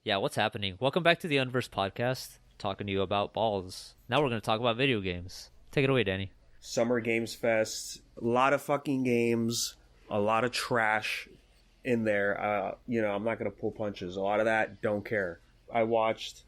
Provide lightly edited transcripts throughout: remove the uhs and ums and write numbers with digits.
Yeah, what's happening? Welcome back to the Unversed podcast, talking to you about balls. Now we're going to talk about video games. Take it away, Danny. Summer Games Fest, a lot of fucking games, a lot of trash in there. I'm not going to pull punches. A lot of that, don't care. I watched,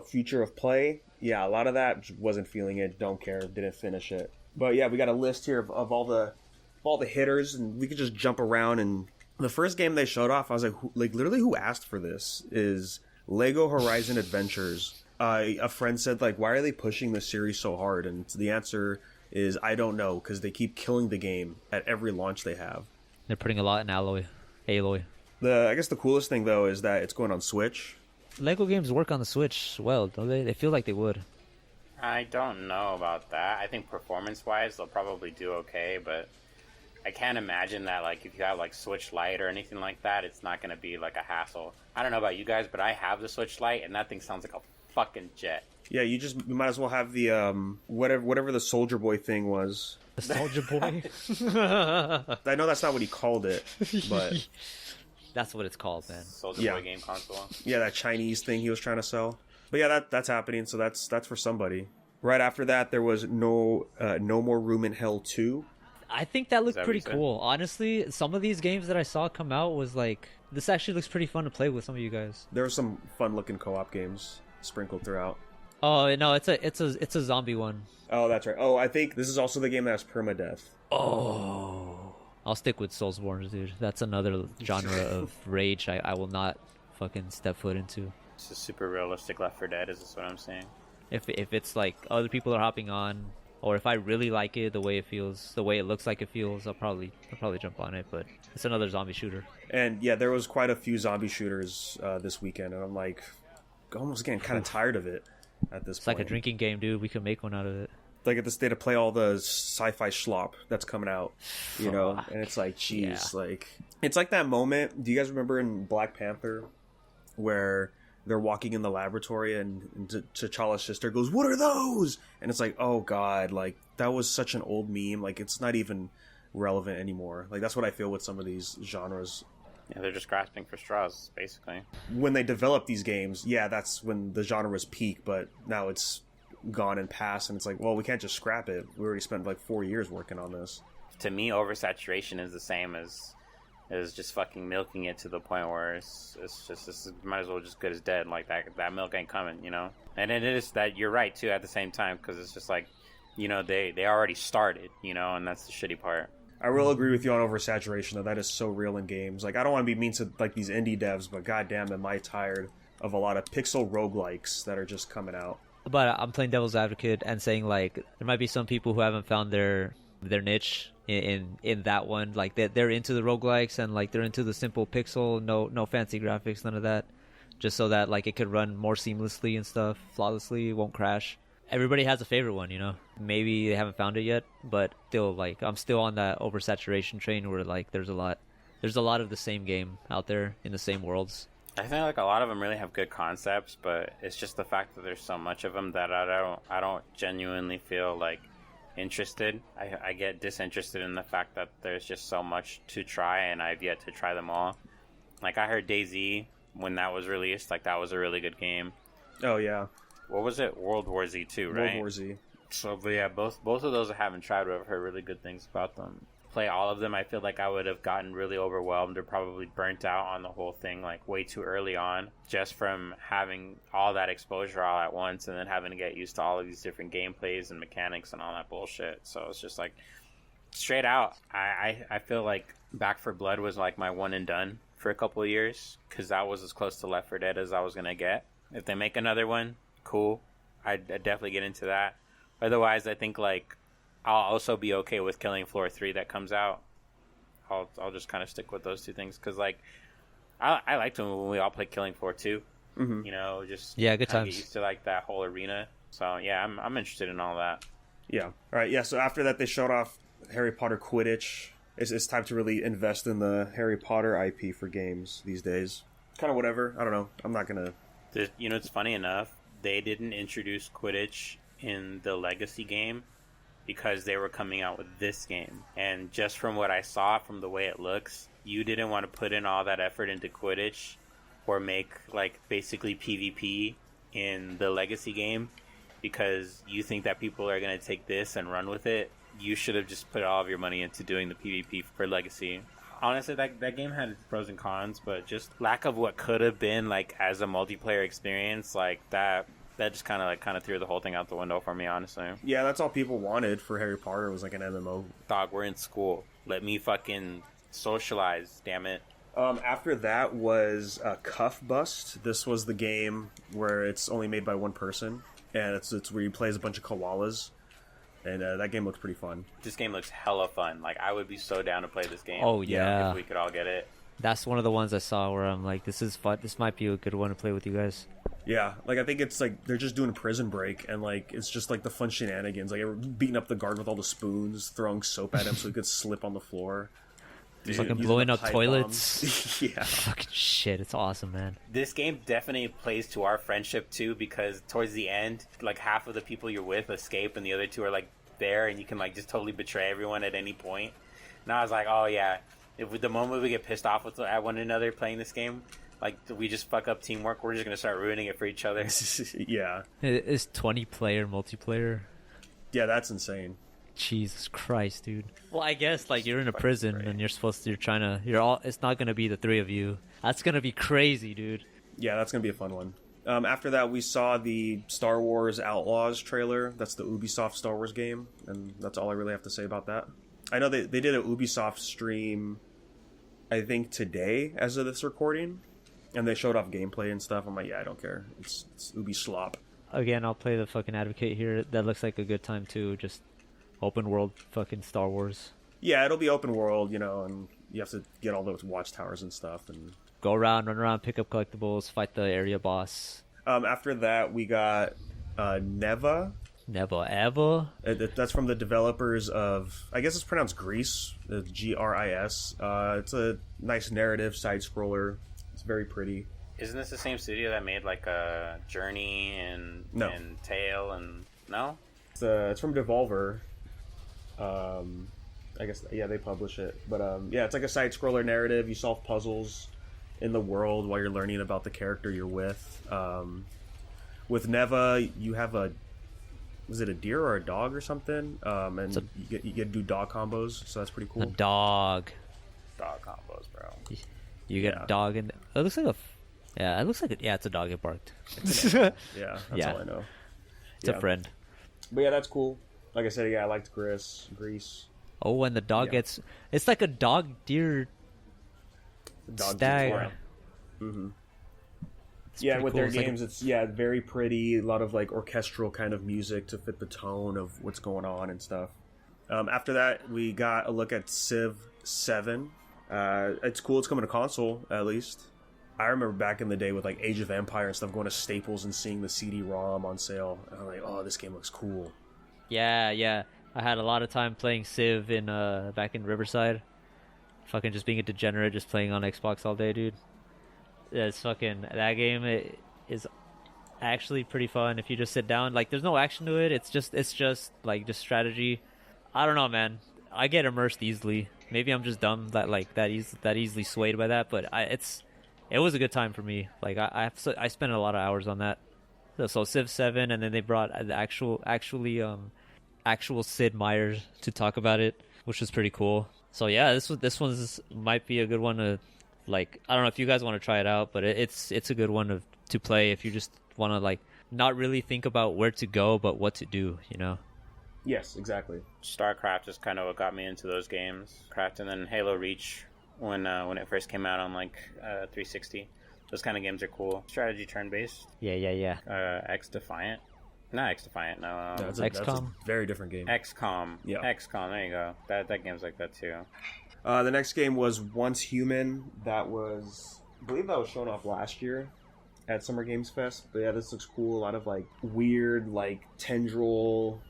Future of Play? Yeah, a lot of that, wasn't feeling it, don't care, didn't finish it. But yeah, we got a list here of all the hitters, and we could just jump around. And the first game they showed off, I was like, literally, who asked for this? Is Lego Horizon Adventures. A friend said, like, why are they pushing this series so hard? And the answer is, I don't know, because they keep killing the game at every launch they have. They're putting a lot in Aloy. I guess the coolest thing, though, is that it's going on Switch. Lego games work on the Switch well, don't they? They feel like they would. I don't know about that. I think performance-wise, they'll probably do okay, but I can't imagine that, like, if you have, like, Switch Lite or anything like that, it's not going to be, like, a hassle. I don't know about you guys, but I have the Switch Lite, and that thing sounds like a fucking jet. Yeah, you might as well have the, whatever the Soldier Boy thing was. The Soldier Boy? I know that's not what he called it, but... That's what it's called, man. Soldier Boy game console. Yeah, that Chinese thing he was trying to sell. But yeah, that's happening, so that's for somebody. Right after that, there was No More Room in Hell 2. I think that looked pretty cool. Honestly, some of these games that I saw come out was like, this actually looks pretty fun to play with some of you guys. There were some fun-looking co-op games sprinkled throughout. Oh no, it's a zombie one. Oh, that's right. Oh, I think this is also the game that has permadeath. Oh, I'll stick with Soulsborne, dude. That's another genre of rage I will not fucking step foot into. It's a super realistic Left 4 Dead, is what I'm saying. If it's like other people are hopping on, or if I really like it, the way it feels, the way it looks like it feels, I'll probably jump on it. But it's another zombie shooter. And yeah, there was quite a few zombie shooters this weekend, and I'm like, almost getting kind of tired of it at this point. It's like a drinking game, dude. We could make one out of it. Like at the state to play all the sci-fi schlop that's coming out, you know, and it's like, geez, like it's like that moment. Do you guys remember in Black Panther where they're walking in the laboratory and T'Challa's sister goes, "What are those?" And it's like, oh god, like that was such an old meme. Like it's not even relevant anymore. Like that's what I feel with some of these genres. Yeah, they're just grasping for straws, basically. When they develop these games, yeah, that's when the genre was peak, but now it's gone and past, and it's like, well, we can't just scrap it. We already spent like 4 years working on this. To me, oversaturation is the same as just fucking milking it to the point where it's might as well just good as dead. Like that milk ain't coming, you know. And it is that you're right too at the same time, because it's just like, you know, they already started, you know, and that's the shitty part. I will agree with you on oversaturation, though. That is so real in games. Like, I don't want to be mean to like these indie devs, but goddamn, am I tired of a lot of pixel roguelikes that are just coming out. But I'm playing devil's advocate and saying, like, there might be some people who haven't found their niche in that one. Like, they're into the roguelikes and, like, they're into the simple pixel, no fancy graphics, none of that. Just so that, like, it could run more seamlessly and stuff, flawlessly, it won't crash. Everybody has a favorite one, you know? Maybe they haven't found it yet, but still, like, I'm still on that oversaturation train where, like, there's a lot of the same game out there in the same worlds. I think like a lot of them really have good concepts, but it's just the fact that there's so much of them that I don't genuinely feel like interested. I get disinterested in the fact that there's just so much to try, and I've yet to try them all. Like I heard DayZ when that was released, like that was a really good game. Oh yeah. What was it? World War Z 2, right? World War Z. So, but yeah, both of those I haven't tried, but I've heard really good things about them. Play all of them, I feel like I would have gotten really overwhelmed or probably burnt out on the whole thing like way too early on, just from having all that exposure all at once and then having to get used to all of these different gameplays and mechanics and all that bullshit. So it's just like straight out, I feel like Back 4 Blood was like my one and done for a couple of years, because that was as close to Left 4 Dead as I was gonna get. If they make another one, cool, I'd definitely get into that. Otherwise, I think like I'll also be okay with Killing Floor 3 that comes out. I'll just kind of stick with those two things, because like I liked when we all played Killing Floor 2. Mm-hmm. You know, just good times. Get used to like that whole arena. So yeah, I'm interested in all that. Yeah. All right. Yeah. So after that, they showed off Harry Potter Quidditch. It's time to really invest in the Harry Potter IP for games these days. Kind of whatever. I don't know. I'm not gonna. You know, it's funny enough. They didn't introduce Quidditch in the Legacy game, because they were coming out with this game. And just from what I saw, from the way it looks, you didn't want to put in all that effort into Quidditch or make like basically PvP in the Legacy game because you think that people are going to take this and run with it, you should have just put all of your money into doing the PvP for Legacy. Honestly, that game had its pros and cons, but just lack of what could have been like as a multiplayer experience, like that just kind of threw the whole thing out the window for me, honestly. Yeah, that's all people wanted for Harry Potter was like an MMO. Dog, we're in school. Let me fucking socialize, damn it. After that was Cuff Bust. This was the game where it's only made by one person, and it's where you play as a bunch of koalas. And that game looks pretty fun. This game looks hella fun. Like, I would be so down to play this game. Oh, yeah. If we could all get it. That's one of the ones I saw where I'm like, this is fun. This might be a good one to play with you guys. Yeah, like, I think it's like they're just doing Prison Break, and like it's just like the fun shenanigans. Like, beating up the guard with all the spoons, throwing soap at him so he could slip on the floor. Dude, fucking blowing up toilets. Yeah. Fucking shit, it's awesome, man. This game definitely plays to our friendship too, because towards the end, like half of the people you're with escape and the other two are like there, and you can like just totally betray everyone at any point. And I was like, oh yeah, the moment we get pissed off at one another playing this game, like we just fuck up teamwork, we're just gonna start ruining it for each other. Yeah. It's 20-player multiplayer. Yeah, that's insane. Jesus Christ, dude. Well, I guess like you're in a prison and it's not gonna be the three of you. That's gonna be crazy, dude. Yeah, that's gonna be a fun one. After that, we saw the Star Wars Outlaws trailer. That's the Ubisoft Star Wars game, and that's all I really have to say about that. I know they did a Ubisoft stream, I think today as of this recording, and they showed off gameplay and stuff. I'm like, yeah, I don't care. It's Ubi slop. Again, I'll play the fucking advocate here. That looks like a good time too. Just open world fucking Star Wars. Yeah, it'll be open world, and you have to get all those watchtowers and stuff, and go around, run around, pick up collectibles, fight the area boss. After that, we got Neva. Eva. That's from the developers of, I guess it's pronounced Grease, Gris. It's a nice narrative side scroller. It's very pretty. Isn't this the same studio that made like a Journey and Tale and no? It's from Devolver. I guess, yeah, they publish it. But yeah, it's like a side scroller narrative. You solve puzzles in the world while you're learning about the character you're with. With Neva, you have was it a deer or a dog or something? And you get to do dog combos, so that's pretty cool. A dog. Dog combos, bro. You get a dog in. It looks like it's a dog. It barked. Yeah, that's all I know. It's a friend. But yeah, that's cool. Like I said, yeah, I liked Grease. Oh, when the dog gets, it's like a dog deer stag. Mm-hmm. Yeah, with cool. their games, it's very pretty. A lot of like orchestral kind of music to fit the tone of what's going on and stuff. After that, we got a look at Civ 7. It's cool. It's coming to console, at least. I remember back in the day with like Age of Empire and stuff, going to Staples and seeing the CD-ROM on sale. And I'm like, oh, this game looks cool. Yeah. I had a lot of time playing Civ back in Riverside. Fucking just being a degenerate, just playing on Xbox all day, dude. It's fucking, that game is actually pretty fun if you just sit down. Like, there's no action to it. It's just like just strategy. I don't know, man. I get immersed easily. Maybe I'm just dumb that easily swayed by that, but it was a good time for me. Like I spent a lot of hours on that. So Civ 7, and then they brought the actual Sid Meier's to talk about it, which was pretty cool. So yeah, this one's might be a good one to, like, I don't know if you guys want to try it out, but it's a good one to play if you just want to like not really think about where to go, but what to do, Yes, exactly. StarCraft is kind of what got me into those games. Craft, and then Halo Reach when it first came out on like 360. Those kind of games are cool. Strategy turn-based. Yeah. X-Defiant. Not X-Defiant, no. That's XCOM. a very different game. XCOM. Yeah. XCOM, there you go. That game's like that too. The next game was Once Human. I believe that was shown off last year at Summer Games Fest. But yeah, this looks cool. A lot of like weird, like tendril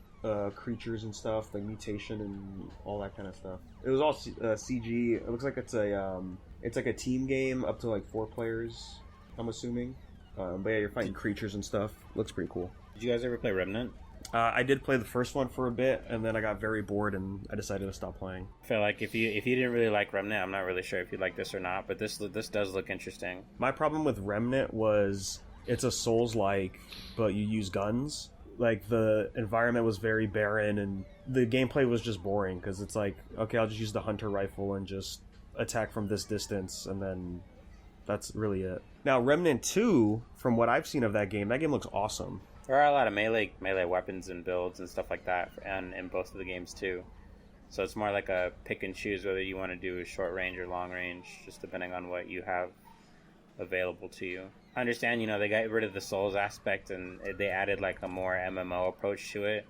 creatures and stuff, like mutation and all that kind of stuff. It was all CG. It looks like it's like a team game up to like 4 players, I'm assuming. But yeah, you're fighting creatures and stuff. Looks pretty cool. Did you guys ever play Remnant? I did play the first one for a bit, and then I got very bored, and I decided to stop playing. I feel like if you didn't really like Remnant, I'm not really sure if you like this or not, but this does look interesting. My problem with Remnant was it's a Souls-like, but you use guns. Like, the environment was very barren, and the gameplay was just boring, because it's like, okay, I'll just use the hunter rifle and just attack from this distance, and then that's really it. Now, Remnant 2, from what I've seen of that game looks awesome. There are a lot of melee weapons and builds and stuff like that, and in both of the games too. So it's more like a pick and choose whether you want to do a short range or long range, just depending on what you have available to you. I understand, they got rid of the Souls aspect and they added like a more MMO approach to it.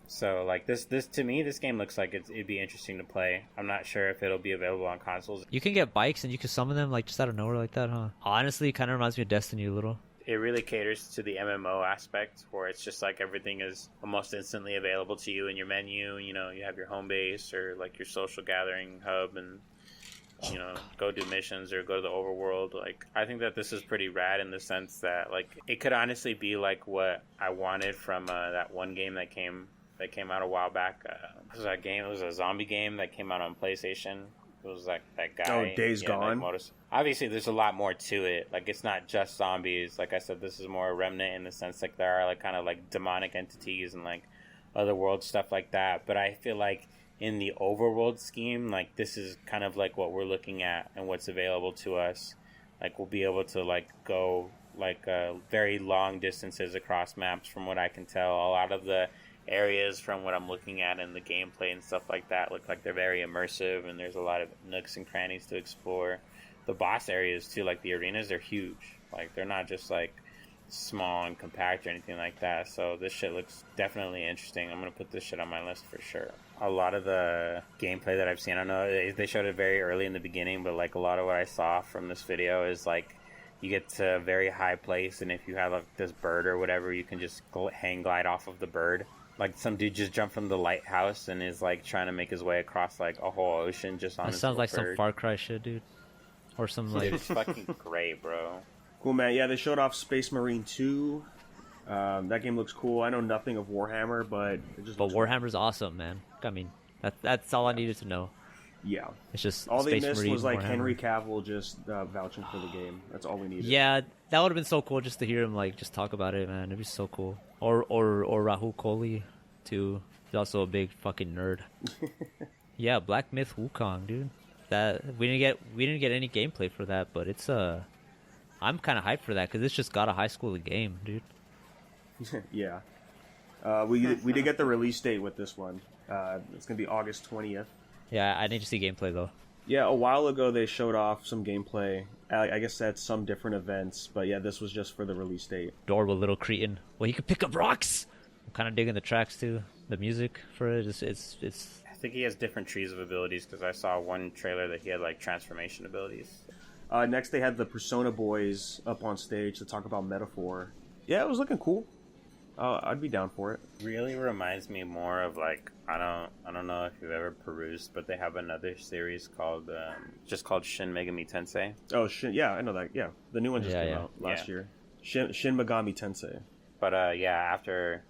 So like this to me, this game looks like it'd be interesting to play. I'm not sure if it'll be available on consoles. You can get bikes and you can summon them like just out of nowhere like that, huh? Honestly, it kind of reminds me of Destiny a little. It really caters to the MMO aspect where it's just like everything is almost instantly available to you in your menu. You have your home base or like your social gathering hub and go do missions or go to the overworld. Like, I think that this is pretty rad in the sense that like it could honestly be like what I wanted from that one game that came out a while back. What was that game? It was a zombie game that came out on PlayStation. It was like that guy. Oh, Days Gone. Obviously, there's a lot more to it. Like, it's not just zombies. Like I said, this is more a Remnant in the sense like there are like kind of like demonic entities and like otherworld stuff like that. But I feel like in the overworld scheme, like this is kind of like what we're looking at and what's available to us. Like, we'll be able to like go like very long distances across maps. From what I can tell, a lot of the areas from what I'm looking at in the gameplay and stuff like that look like they're very immersive, and there's a lot of nooks and crannies to explore. The boss areas too, like the arenas, they're huge. Like, they're not just like small and compact or anything like that. So this shit looks definitely interesting. I'm gonna put this shit on my list for sure. A lot of the gameplay that I've seen, I don't know, they showed it very early in the beginning, but like a lot of what I saw from this video is like you get to a very high place, and if you have this bird or whatever, you can just hang glide off of the bird. Like, some dude just jumped from the lighthouse and is like trying to make his way across like a whole ocean just on his sounds like bird. some Far Cry shit, dude. Or some like It's fucking great, bro. Cool, man. Yeah, they showed off Space Marine 2. That game looks cool. I know nothing of Warhammer, but it just looks Warhammer's awesome, man. I mean, that's all I needed to know. Yeah. It's just all Space they missed Marine, was like Warhammer. Henry Cavill just vouching for the game. That's all we needed. Yeah, that would have been so cool just to hear him like just talk about it, man. It'd be so cool. Or Rahul Kohli too. He's also a big fucking nerd. Yeah, Black Myth Wukong, dude. That we didn't get any gameplay for that, but it's I'm kind of hyped for that because it's just got a high school game, dude. Yeah. We did get the release date with this one. It's gonna be August 20th. Yeah, I need to see gameplay though. Yeah, a while ago they showed off some gameplay. I guess at some different events, but yeah, this was just for the release date. Door with Little Cretan. Well, he can pick up rocks. I'm kind of digging the tracks too. The music for it it's. I think he has different trees of abilities because I saw one trailer that he had like transformation abilities. Next, they had the Persona boys up on stage to talk about Metaphor. Yeah, it was looking cool. I'd be down for it. Really reminds me more of like I don't know if you've ever perused, but they have another series called just called Shin Megami Tensei. Oh, Shin, yeah, I know that. Yeah, the new one just came out last year. Shin Megami Tensei. But yeah, after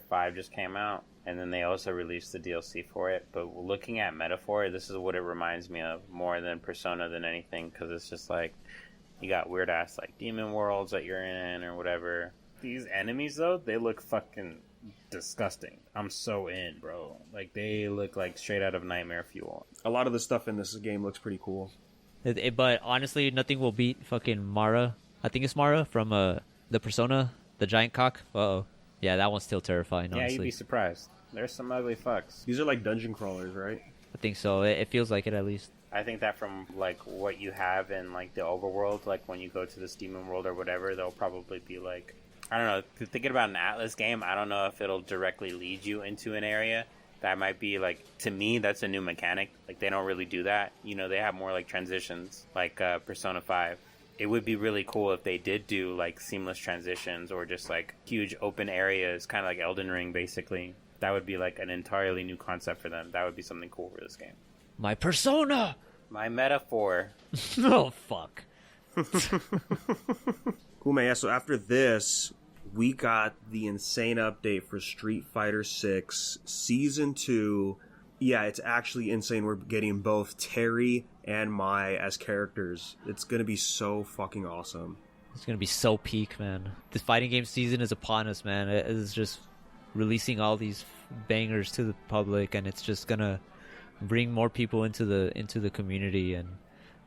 5 just came out, and then they also released the DLC for it. But looking at Metaphor, this is what it reminds me of more than Persona than anything, because it's just like you got weird ass like demon worlds that you're in or whatever. These enemies though, they look fucking disgusting. I'm so in, bro. Like, they look like straight out of Nightmare Fuel. A lot of the stuff in this game looks pretty cool. But honestly, nothing will beat fucking Mara. I think it's Mara from the Persona, the giant cock. Uh-oh. Yeah, that one's still terrifying, honestly. Yeah, you'd be surprised. There's some ugly fucks. These are like dungeon crawlers, right? I think so. It feels like it at least. I think that from like what you have in like the overworld, like when you go to this demon world or whatever, they'll probably be like, I don't know, thinking about an Atlas game, I don't know if it'll directly lead you into an area. That might be like, to me, that's a new mechanic. Like, they don't really do that. They have more like transitions, like Persona 5. It would be really cool if they did do like seamless transitions or just like huge open areas, kind of like Elden Ring, basically. That would be like an entirely new concept for them. That would be something cool for this game. My Persona! My Metaphor. Oh, fuck. Cool, man. Yeah, so after this, we got the insane update for Street Fighter 6 Season 2. Yeah, it's actually insane. We're getting both Terry and Mai as characters. It's going to be so fucking awesome. It's going to be so peak, man. This fighting game season is upon us, man. It's just releasing all these bangers to the public, and it's just going to bring more people into the community and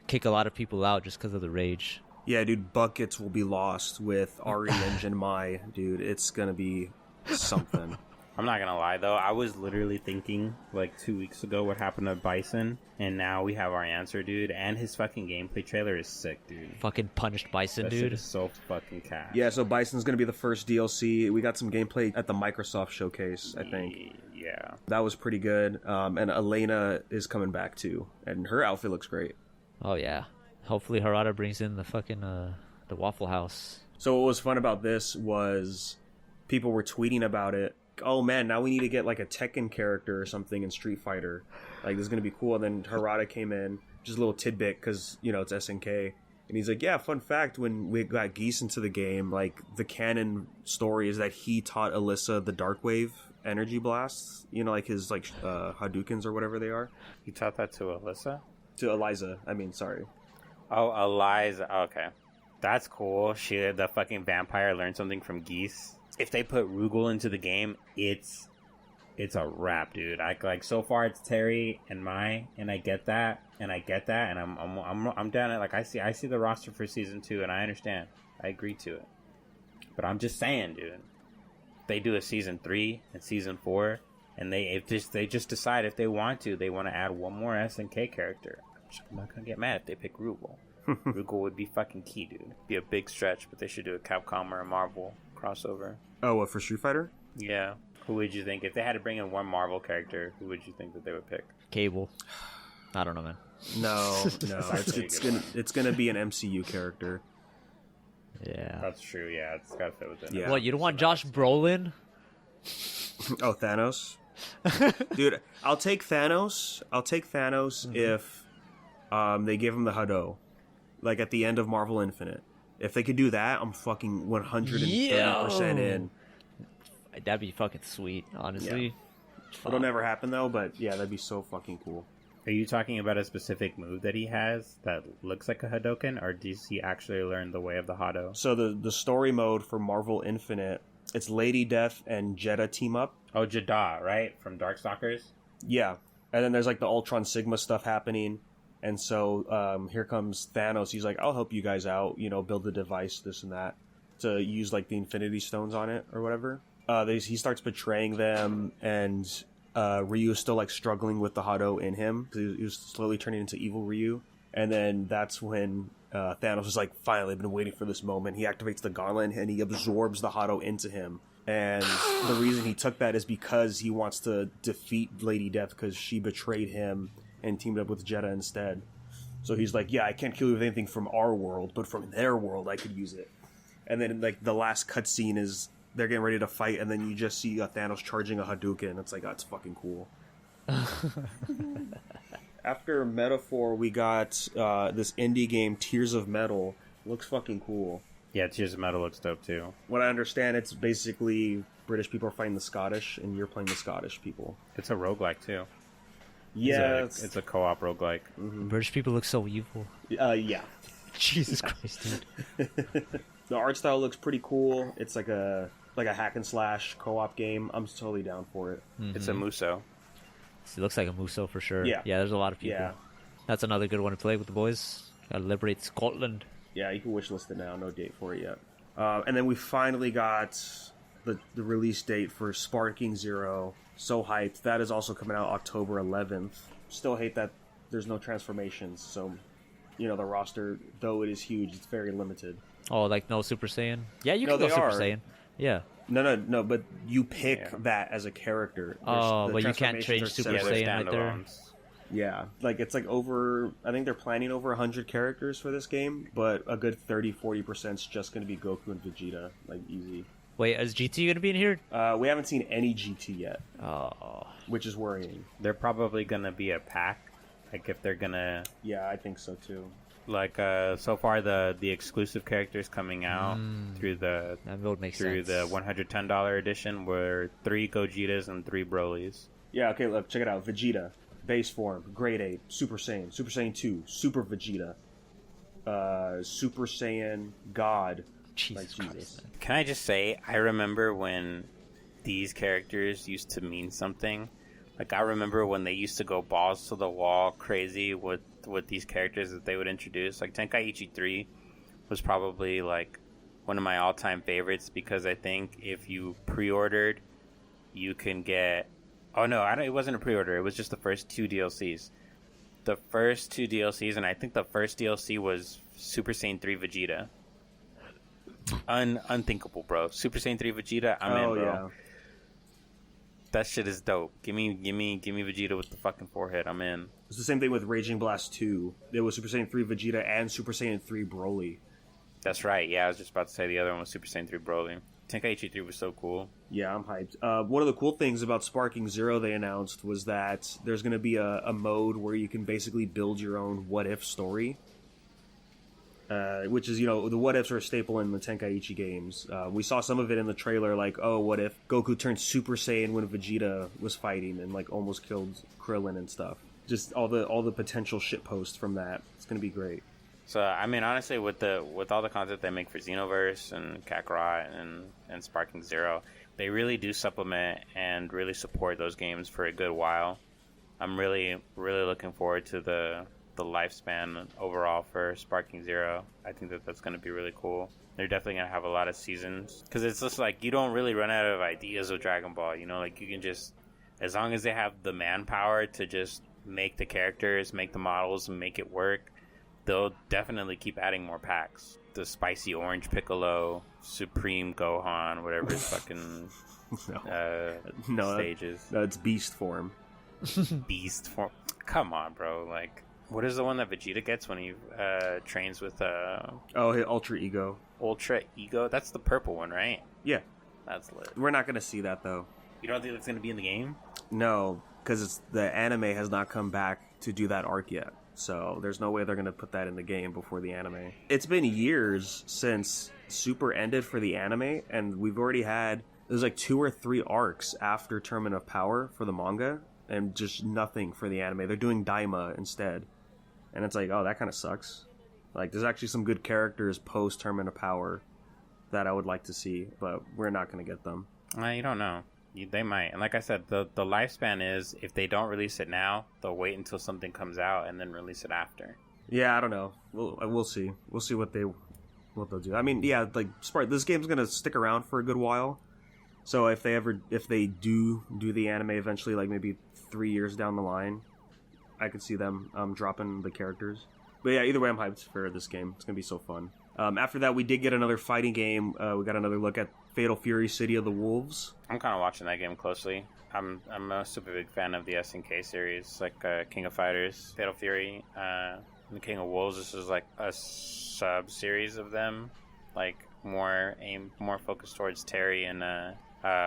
kick a lot of people out just because of the rage. Yeah, dude, buckets will be lost with RE Engine Mai, dude. It's going to be something. I'm not gonna lie though, I was literally thinking like 2 weeks ago what happened to Bison, and now we have our answer, dude. And his fucking gameplay trailer is sick, dude. Fucking punished Bison, that dude. Shit is so fucking cash. Yeah, so Bison's gonna be the first DLC. We got some gameplay at the Microsoft showcase, I think. Yeah, that was pretty good. And Elena is coming back too, and her outfit looks great. Oh yeah. Hopefully Harada brings in the fucking the Waffle House. So what was fun about this was people were tweeting about it. Oh man, now we need to get like a Tekken character or something in Street Fighter. Like, this is gonna be cool. And then Harada came in, just a little tidbit, because you know it's SNK, and he's like, yeah, fun fact, when we got Geese into the game, like the canon story is that he taught Alyssa the Dark Wave energy blasts, you know, like his like Hadoukens or whatever they are. He taught that to Alyssa? To Eliza, I mean, sorry. Oh, Eliza. Okay, that's cool. The fucking vampire learned something from Geese. If they put Rugal into the game, it's a wrap, dude. Like so far it's Terry and Mai, and I get that, and I'm down at, like, I see the roster for season 2, and I understand. I agree to it. But I'm just saying, dude. They do a season 3 and season 4, and they just decide if they want to add one more SNK character. I'm not gonna get mad if they pick Rugal. Rugal would be fucking key, dude. Be a big stretch, but they should do a Capcom or a Marvel crossover. Oh, what, for Street Fighter? Yeah. Who would you think, if they had to bring in one Marvel character, who would you think that they would pick? Cable. I don't know, man. No. It's gonna be an MCU character. Yeah. That's true, yeah. It's gotta fit within it. Yeah. What, you don't want Josh Brolin? Oh, Thanos? Dude, I'll take Thanos if they give him the Hado. Like at the end of Marvel Infinite. If they could do that, I'm fucking 130% in. That'd be fucking sweet, honestly. Yeah. It'll never happen though, but yeah, that'd be so fucking cool. Are you talking about a specific move that he has that looks like a Hadoken, or does he actually learn the way of the Hado? So the story mode for Marvel Infinite, it's Lady Death and Jeddah team up. Oh, Jeddah, right? From Darkstalkers? Yeah. And then there's like the Ultron Sigma stuff happening. And so here comes Thanos. He's like, I'll help you guys out, you know, build the device, this and that, to use like the Infinity Stones on it or whatever. He starts betraying them, and Ryu is still like struggling with the Hado in him. He was slowly turning into evil Ryu. And then that's when Thanos is like, finally, I've been waiting for this moment. He activates the gauntlet and he absorbs the Hado into him. And the reason he took that is because he wants to defeat Lady Death, because she betrayed him and teamed up with Jeddah instead. So he's like, yeah, I can't kill you with anything from our world, but from their world I could use it. And then like the last cutscene is they're getting ready to fight, and then you just see Thanos charging a Hadouken. It's like, oh, it's fucking cool. After Metaphor, we got this indie game, Tears of Metal. Looks fucking cool. Yeah, Tears of Metal looks dope too. What I understand, it's basically British people are fighting the Scottish, and you're playing the Scottish people. It's a roguelike too. Yeah, it's a co-op roguelike. Mm-hmm. British people look so evil. Yeah. Jesus Christ, dude. The art style looks pretty cool. It's like a hack and slash co-op game. I'm totally down for it. Mm-hmm. It's a Muso. It looks like a Muso for sure. Yeah. Yeah, there's a lot of people. Yeah. That's another good one to play with the boys. Gotta liberate Scotland. Yeah, you can wishlist it now. No date for it yet. And then we finally got the release date for Sparking Zero. So hyped. That is also coming out October 11th. Still hate that there's no transformations. So, you know, the roster, though it is huge, it's very limited. Oh, like no Super Saiyan? Yeah, you can go Super Saiyan. Yeah. No, but you pick that as a character. Oh, but you can't change Super Saiyan right there. Yeah, like it's like over, I think they're planning over 100 characters for this game, but a good 30-40% is just going to be Goku and Vegeta, like easy. Wait, is GT going to be in here? We haven't seen any GT yet. Oh. Which is worrying. They're probably going to be a pack. Like if they're going to... Yeah, I think so too. Like so far the exclusive characters coming out through the That would make through sense. the $110 edition were 3 Gogetas and 3 Brolys. Yeah, okay, look, check it out. Vegeta, base form, grade 8, Super Saiyan 2, Super Vegeta, Super Saiyan God. Jesus like Christ, man. Can I just say, I remember when these characters used to mean something. Like, I remember when they used to go balls to the wall crazy with these characters that they would introduce. Like, Tenkaichi 3 was probably, like, one of my all-time favorites because I think if you pre-ordered, you can get... Oh, no, it wasn't a pre-order. It was just the first 2 DLCs. The first 2 DLCs, and I think the first DLC was Super Saiyan 3 Vegeta. Unthinkable, bro. Super Saiyan 3 Vegeta, I'm in, bro. Yeah. That shit is dope. Give me Vegeta with the fucking forehead. I'm in. It's the same thing with Raging Blast 2. It was Super Saiyan 3 Vegeta and Super Saiyan 3 Broly. That's right. Yeah, I was just about to say the other one was Super Saiyan 3 Broly. Tenkaichi 3 was so cool. Yeah, I'm hyped. One of the cool things about Sparking Zero they announced was that there's going to be a mode where you can basically build your own what-if story. Which is, the what-ifs are a staple in the Tenkaichi games. We saw some of it in the trailer, like, oh, what if Goku turned Super Saiyan when Vegeta was fighting and, like, almost killed Krillin and stuff. Just all the potential shitposts from that. It's going to be great. So, I mean, honestly, with all the content they make for Xenoverse and Kakarot and Sparking Zero, they really do supplement and really support those games for a good while. I'm really, really looking forward to the lifespan overall for Sparking Zero. I think that's going to be really cool. They're definitely going to have a lot of seasons because it's just like you don't really run out of ideas with Dragon Ball. Like you can just, as long as they have the manpower to just make the characters, make the models, and make it work, they'll definitely keep adding more packs. The spicy orange Piccolo, Supreme Gohan, whatever his fucking stages. No, it's Beast form. Beast form. Come on, bro. Like, what is the one that Vegeta gets when he trains with his Ultra Ego. Ultra Ego? That's the purple one, right? Yeah. That's lit. We're not going to see that, though. You don't think that's going to be in the game? No, because the anime has not come back to do that arc yet. So there's no way they're going to put that in the game before the anime. It's been years since Super ended for the anime, and we've already had... There's like 2 or 3 arcs after Tournament of Power for the manga, and just nothing for the anime. They're doing Daima instead. And it's like, oh, that kind of sucks. Like, there's actually some good characters post-Tournament of Power that I would like to see, but we're not going to get them. You don't know. They might. And like I said, the lifespan is, if they don't release it now, they'll wait until something comes out and then release it after. Yeah, I don't know. We'll see. We'll see what they'll do. I mean, yeah, like, this game's going to stick around for a good while. So if they do the anime eventually, like maybe 3 years down the line, I could see them dropping the characters. But yeah, either way, I'm hyped for this game. It's going to be so fun. After that, we did get another fighting game. We got another look at Fatal Fury City of the Wolves. I'm kind of watching that game closely. I'm a super big fan of the SNK series, like King of Fighters, Fatal Fury, and the King of Wolves. This is like a sub-series of them, like more focused towards Terry and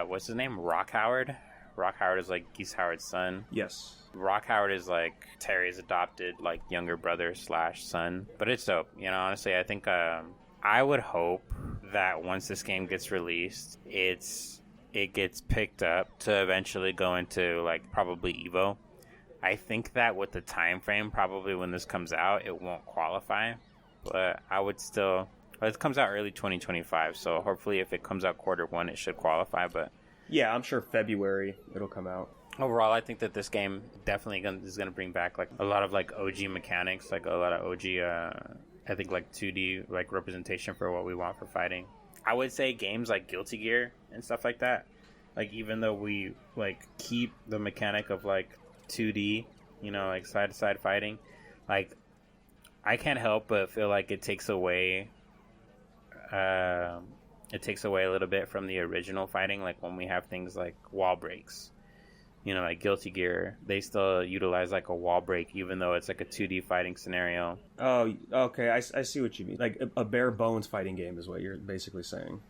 what's his name? Rock Howard? Rock Howard is like Geese Howard's son. Yes. Rock Howard is like Terry's adopted like younger brother / son. But it's dope. Honestly, I think I would hope that once this game gets released, it gets picked up to eventually go into like probably Evo. I think that with the time frame, probably when this comes out, it won't qualify. But I would still... It comes out early 2025, so hopefully if it comes out Q1, it should qualify. But yeah, I'm sure February it'll come out. Overall, I think that this game definitely is going to bring back like a lot of like OG mechanics, like a lot of OG, I think like 2D like representation for what we want for fighting. I would say games like Guilty Gear and stuff like that. Like even though we like keep the mechanic of like 2D, like side to side fighting, like I can't help but feel like it takes away a little bit from the original fighting. Like when we have things like wall breaks. Like Guilty Gear, they still utilize like a wall break, even though it's like a 2D fighting scenario. Oh, okay, I see what you mean. Like a bare bones fighting game is what you're basically saying.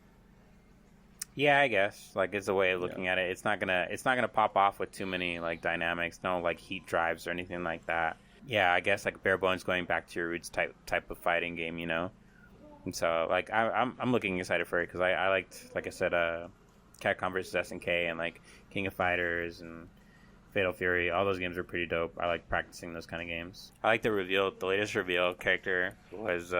Yeah, I guess. Like it's a way of looking at it. It's not gonna pop off with too many like dynamics, no like heat drives or anything like that. Yeah, I guess like bare bones going back to your roots type of fighting game, you know. And so like I'm looking excited for it because I liked, like I said, Capcom vs SNK and like King of Fighters and Fatal Fury. All those games are pretty dope. I like practicing those kind of games. I like the latest reveal character was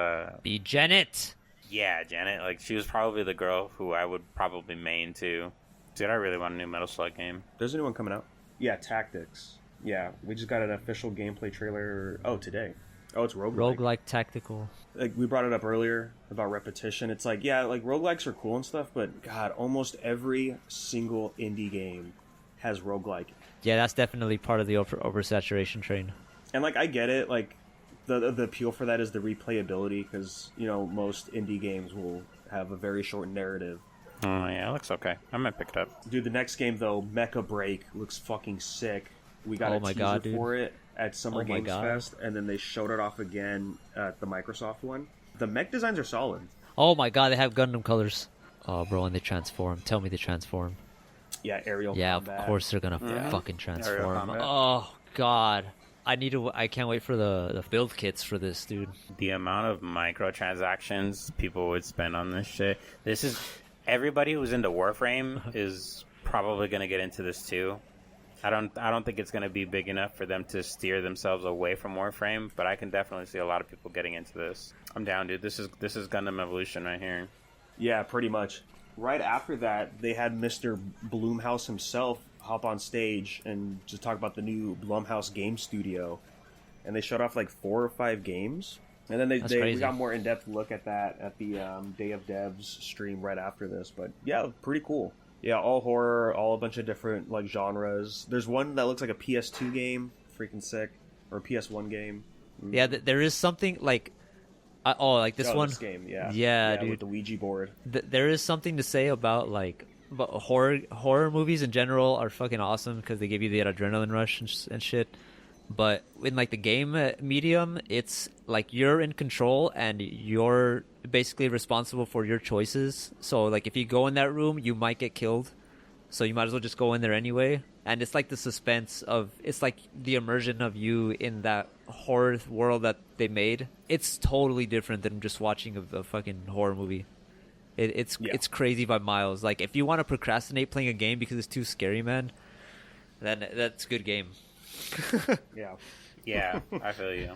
Be Janet. Yeah, Janet. Like she was probably the girl who I would probably main too. Dude, I really want a new Metal Slug game. There's a new one coming out. Yeah, Tactics. Yeah, we just got an official gameplay trailer. Oh, today. Oh, it's roguelike. Roguelike tactical. Like we brought it up earlier about repetition. It's like, yeah, like roguelikes are cool and stuff, but God, almost every single indie game has roguelike. Yeah, that's definitely part of the oversaturation train. And like I get it, like the appeal for that is the replayability because, you know, most indie games will have a very short narrative. Oh yeah, it looks okay. I might pick it up. Dude, the next game though, Mecha Break, looks fucking sick. We got a teaser for it at Summer Games Fest, and then they showed it off again at the Microsoft one. The mech designs are solid. Oh my god, they have Gundam colors. Oh, bro, and they transform. Tell me they transform. Yeah, aerial combat. Of course they're gonna fucking transform. Oh god. I can't wait for the build kits for this, dude. The amount of microtransactions people would spend on this shit. This is... Everybody who's into Warframe is probably going to get into this too. I don't think it's going to be big enough for them to steer themselves away from Warframe, but I can definitely see a lot of people getting into this. I'm down, dude. This is Gundam Evolution right here. Yeah, pretty much. Right after that, they had Mr. Blumhouse himself hop on stage and just talk about the new Blumhouse game studio, and they showed off like 4 or 5 games. And then we got more in-depth look at that at the Day of Devs stream right after this. But yeah, pretty cool. Yeah, all horror, all a bunch of different like genres. There's one that looks like a PS2 game, freaking sick, or a PS1 game. Yeah, there is something like, this game. Yeah, dude, with the Ouija board. There is something to say about horror movies in general are fucking awesome because they give you the adrenaline rush and shit. But in like the game medium, it's like you're in control and you're basically responsible for your choices. So like if you go in that room, you might get killed. So you might as well just go in there anyway. And it's like the suspense it's like the immersion of you in that horror world that they made. It's totally different than just watching a fucking horror movie. It's crazy by miles. Like if you want to procrastinate playing a game because it's too scary, man, then that's a good game. Yeah, I feel you.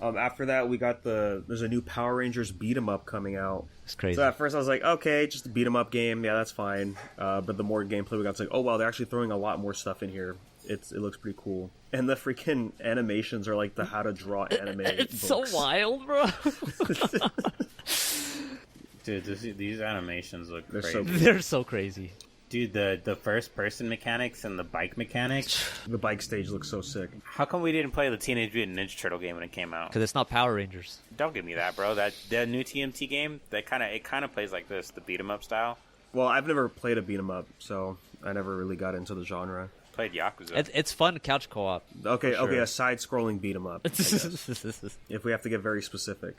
After that, we got there's a new Power Rangers beat 'em up coming out. It's crazy. So at first I was like, okay, just a beat 'em up game, yeah, that's fine. But the more gameplay we got, it's like, oh wow, they're actually throwing a lot more stuff in here. It looks pretty cool, and the freaking animations are like the how to draw anime. It's books. So wild, bro. Dude, these animations look crazy. They're so crazy. Dude, the first person mechanics and the bike mechanics. The bike stage looks so sick. How come we didn't play the Teenage Mutant Ninja Turtle game when it came out? Because it's not Power Rangers. Don't give me that, bro. The new TMT game, it kind of plays like this, the beat 'em up style. Well, I've never played a beat 'em up, so I never really got into the genre. Played Yakuza. It's fun couch co-op. Okay, a side-scrolling beat 'em up. If we have to get very specific.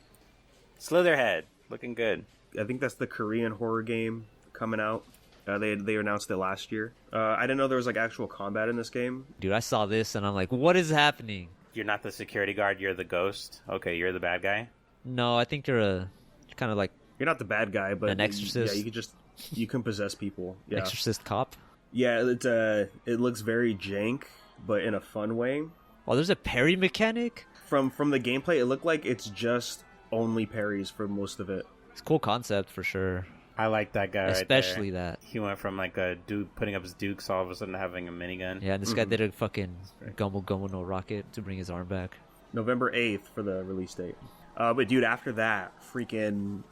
Slitherhead, looking good. I think that's the Korean horror game coming out. They announced it last year. I didn't know there was like actual combat in this game. Dude, I saw this and I'm like, what is happening? You're not the security guard, you're the ghost. Okay, you're the bad guy? No, I think you're kind of like... You're not the bad guy, but... An exorcist? Yeah, you can possess people. Yeah. Exorcist cop? Yeah, it looks very jank, but in a fun way. Oh, there's a parry mechanic? From the gameplay, it looked like it's just only parries for most of it. It's a cool concept for sure. I like that guy especially right there. that. He went from like a dude putting up his dukes all of a sudden to having a minigun. Yeah, and this guy did a fucking Gumball Gumball no rocket to bring his arm back. November 8th for the release date. But dude, after that, freaking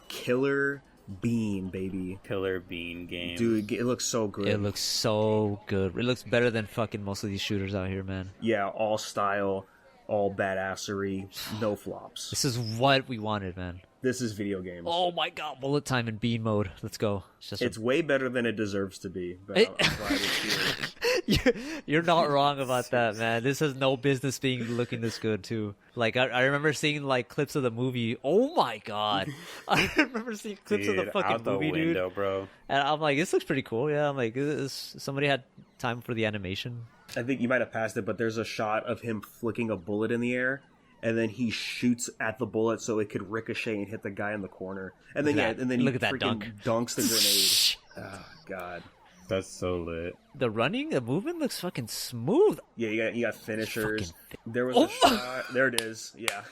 Killer Bean, baby. Killer Bean game. Dude, it looks so good. It looks so good. It looks better than fucking most of these shooters out here, man. Yeah, all style, all badassery, no flops. This is what we wanted, man. This is video games. Oh my god, bullet time in bean mode. Let's go. It's way better than it deserves to be. But I'm glad it's here. You're not wrong about that, man. This has no business being looking this good, too. Like, I remember seeing, like, clips of the movie. Oh my god. I remember seeing clips of the fucking movie, window, dude. Bro. And I'm like, this looks pretty cool. Yeah, I'm like, somebody had time for the animation. I think you might have passed it, but there's a shot of him flicking a bullet in the air, and then he shoots at the bullet so it could ricochet and hit the guy in the corner. And then he look at that freaking dunks the grenade. Oh God. That's so lit. The movement looks fucking smooth. Yeah, you got finishers. There was a shot. There it is. Yeah.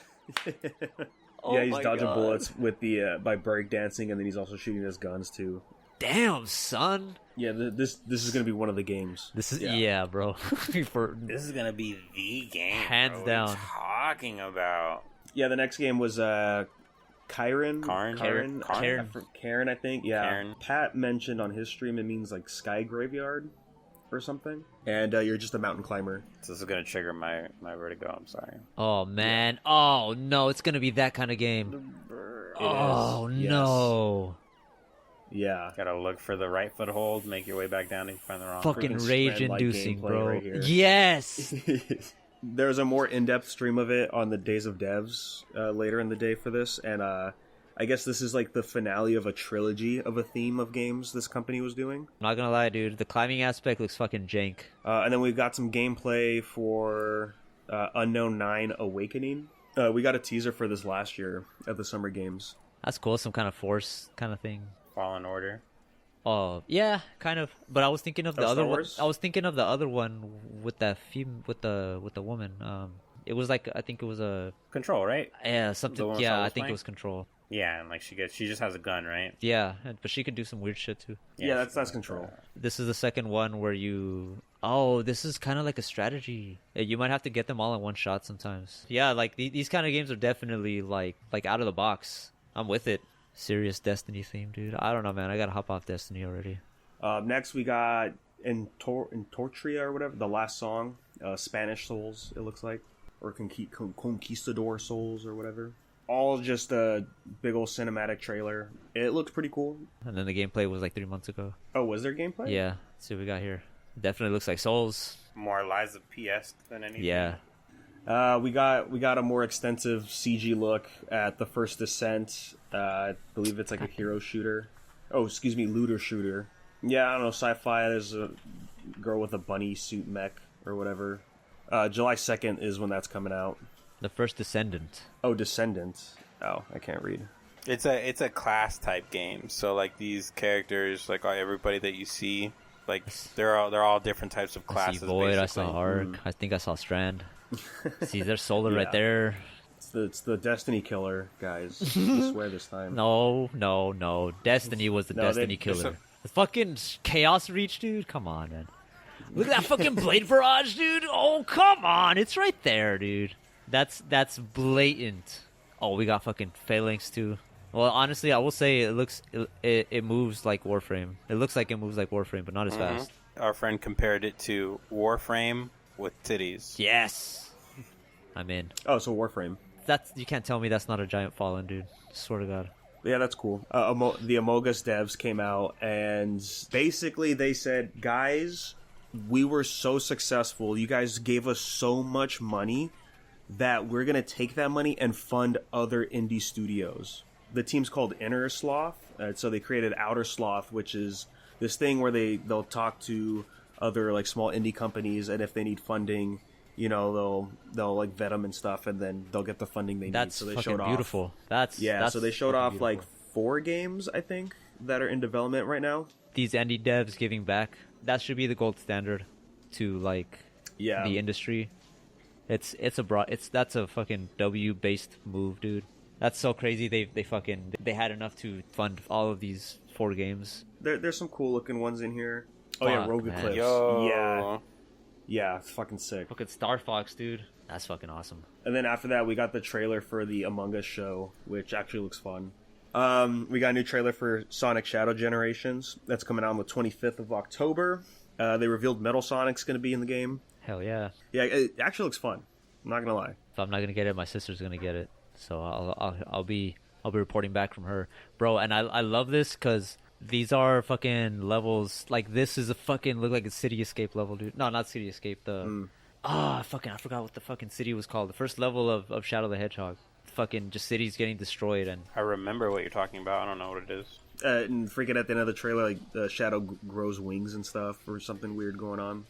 Yeah, he's dodging bullets with the by breakdancing, and then he's also shooting his guns too. Damn, son. Yeah, this is gonna be one of the games. This is bro. This is gonna be the game, hands bro. down. What are you talking about? Yeah, the next game was Karen, I think. Yeah, Karen. Pat mentioned on his stream it means like sky graveyard or something, and you're just a mountain climber. So this is gonna trigger my vertigo. I'm sorry. Oh man. Yeah. Oh no, it's gonna be that kind of game. Oh yes. No. Yeah. Gotta look for the right foothold, make your way back down, and you find the wrong. Fucking rage-inducing, bro. Right here. Yes. There's a more in-depth stream of it on the Days of Devs later in the day for this, and I guess this is like the finale of a trilogy of a theme of games this company was doing. I'm not gonna lie, dude. The climbing aspect looks fucking jank. And then we've got some gameplay for Unknown 9 Awakening. We got a teaser for this last year at the Summer Games. That's cool. Some kind of Force kind of thing. Fallen Order. Oh yeah, kind of. But I was thinking of the other one. I was thinking of the other one with that with the woman. It was like, I think it was a Control, right? Yeah, something. Yeah, I think it was Control. Yeah, and like she just has a gun, right? Yeah, but she could do some weird shit too. Yeah, that's Control. This is the second one where Oh, this is kind of like a strategy. You might have to get them all in one shot sometimes. Yeah, like these kind of games are definitely like out of the box. I'm with it. Serious Destiny theme, dude. I don't know, man. I gotta hop off Destiny already. Next, we got Tortria or whatever, the last song. Spanish Souls, it looks like. Or Conquistador Souls or whatever. All just a big old cinematic trailer. It looks pretty cool. And then the gameplay was like 3 months ago. Oh, was there gameplay? Yeah. Let's see what we got here. Definitely looks like Souls. More Lies of PS than anything. Yeah. We got a more extensive CG look at the First Descent. I believe it's like a hero shooter. Looter shooter. Yeah, I don't know, sci-fi. There's a girl with a bunny suit mech or whatever. July 2nd is when that's coming out. The First Descendant. Oh, Descendant. Oh, I can't read. It's a class type game. So like these characters, like everybody that you see, like they're all different types of classes. I see Void. basically. I saw Ark. I think I saw Strand. See, there's Solar right there. It's the Destiny killer, guys. I swear this time. No. Destiny was the Destiny killer. The fucking Chaos Reach, dude. Come on, man. Look at that fucking Blade Barrage, dude. Oh, come on. It's right there, dude. That's blatant. Oh, we got fucking Phalanx, too. Well, honestly, I will say it moves like Warframe. It looks like it moves like Warframe, but not as fast. Our friend compared it to Warframe with titties. Yes. I'm in. Oh, so Warframe. You can't tell me that's not a giant fallen, dude. Swear to God. Yeah, that's cool. The Amogus devs came out, and basically they said, guys, we were so successful. You guys gave us so much money that we're going to take that money and fund other indie studios. The team's called Inner Sloth. So they created Outer Sloth, which is this thing where they'll talk to other like small indie companies, and if they need funding, you know, they'll like vet them and stuff, and then they'll get the funding they need. So they showed off. Beautiful. So they showed off like 4 games, I think, that are in development right now. These indie devs giving back, that should be the gold standard to like the industry. That's a fucking W based move, dude. That's so crazy. They had enough to fund all of these 4 games. There's some cool looking ones in here. Oh yeah, Rogue Eclipse. Yeah, it's fucking sick. Fucking Star Fox, dude. That's fucking awesome. And then after that, we got the trailer for the Among Us show, which actually looks fun. We got a new trailer for Sonic Shadow Generations. That's coming out on the 25th of October. They revealed Metal Sonic's going to be in the game. Hell yeah. Yeah, it actually looks fun. I'm not going to lie. If I'm not going to get it, my sister's going to get it. So I'll be reporting back from her. Bro, and I love this because these are fucking levels. Like, this is a fucking look like a City Escape level, dude. No, not City Escape. I forgot what the fucking city was called. The first level of Shadow the Hedgehog. Fucking just cities getting destroyed. And I remember what you're talking about. I don't know what it is. And freaking at the end of the trailer, like the Shadow grows wings and stuff, or something weird going on.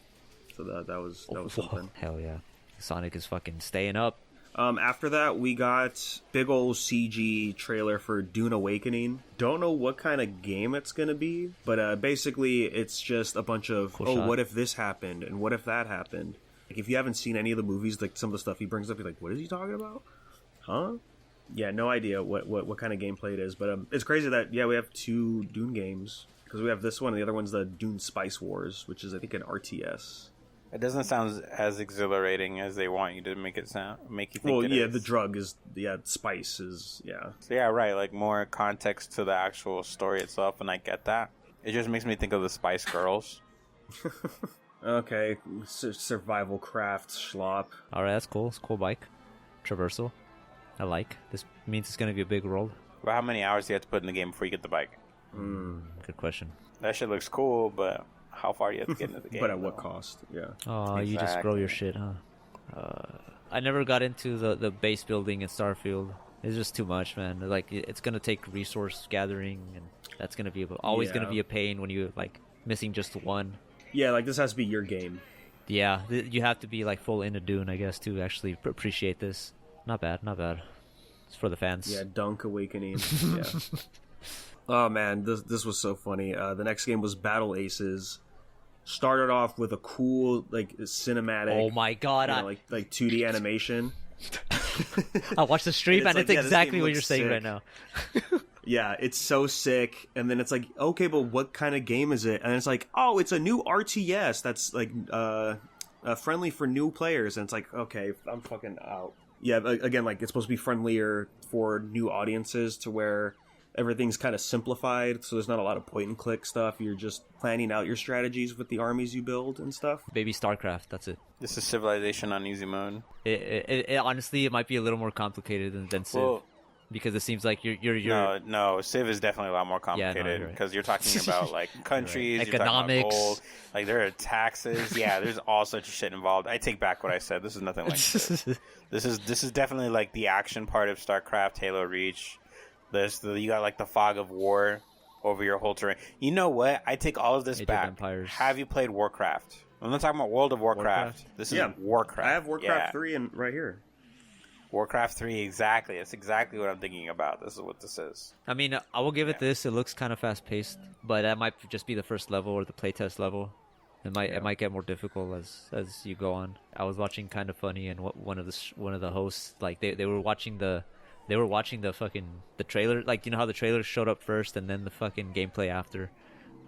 So that was something. Hell yeah. Sonic is fucking staying up. After that, we got big old CG trailer for Dune Awakening. Don't know what kind of game it's going to be, but basically it's just a bunch of, Cool shot. what if this happened, and what if that happened? Like, if you haven't seen any of the movies, like some of the stuff he brings up, you're like, what is he talking about? Huh? Yeah, no idea what kind of gameplay it is, but it's crazy that, we have 2 Dune games, because we have this one, and the other one's the Dune Spice Wars, which is, I think, an RTS. It doesn't sound as exhilarating as they want you to make it sound. Make you think. Well, it yeah, is. the drug is spice is So yeah, right. Like more context to the actual story itself, and I get that. It just makes me think of the Spice Girls. Okay, survival craft schlop. All right, that's cool. It's a cool bike. Traversal. I like. This means it's going to be a big world. But how many hours do you have to put in the game before you get the bike? Good question. That shit looks cool, but how far do you have to get into the game? But at what cost? Yeah. Oh, you just grow your shit, huh? I never got into the base building in Starfield. It's just too much, man. Like, it's going to take resource gathering, and that's going to be always going to be a pain when you like missing just one. Yeah, like this has to be your game. Yeah, you have to be like full into Dune, I guess, to actually appreciate this. Not bad, not bad. It's for the fans. Yeah, Dunk Awakening. Yeah. Oh man, this was so funny. The next game was Battle Aces. Started off with a cool like cinematic. Oh my god! Like 2D animation. I watched the stream and it's exactly what you're saying sick right now. Yeah, it's so sick. And then it's like, okay, but what kind of game is it? And it's like, oh, it's a new RTS that's like friendly for new players. And it's like, okay, I'm fucking out. Yeah, again, like it's supposed to be friendlier for new audiences to where everything's kind of simplified. So there's not a lot of point and click stuff. You're just planning out your strategies with the armies you build and stuff. Baby StarCraft, that's it. This is Civilization on easy mode. It honestly, it might be a little more complicated than Civ. Well, because it seems like you're No, Civ is definitely a lot more complicated because you're talking about like countries, right. You're talking Economics, about gold, like there are taxes. Yeah, there's all such shit involved. I take back what I said. This is nothing like Civ. This is definitely like the action part of StarCraft, Halo Reach. You got like the fog of war over your whole terrain. You know what? I take all of this back. Empires. Have you played Warcraft? I'm not talking about World of Warcraft. This is Warcraft. I have Warcraft 3 right here. Warcraft 3, exactly. That's exactly what I'm thinking about. This is what this is. I mean, I will give it this. It looks kind of fast-paced, but that might just be the first level or the playtest level. It might get more difficult as you go on. I was watching Kind of Funny, and one of the hosts, like they were watching the fucking the trailer. Like, you know how the trailer showed up first and then the fucking gameplay after.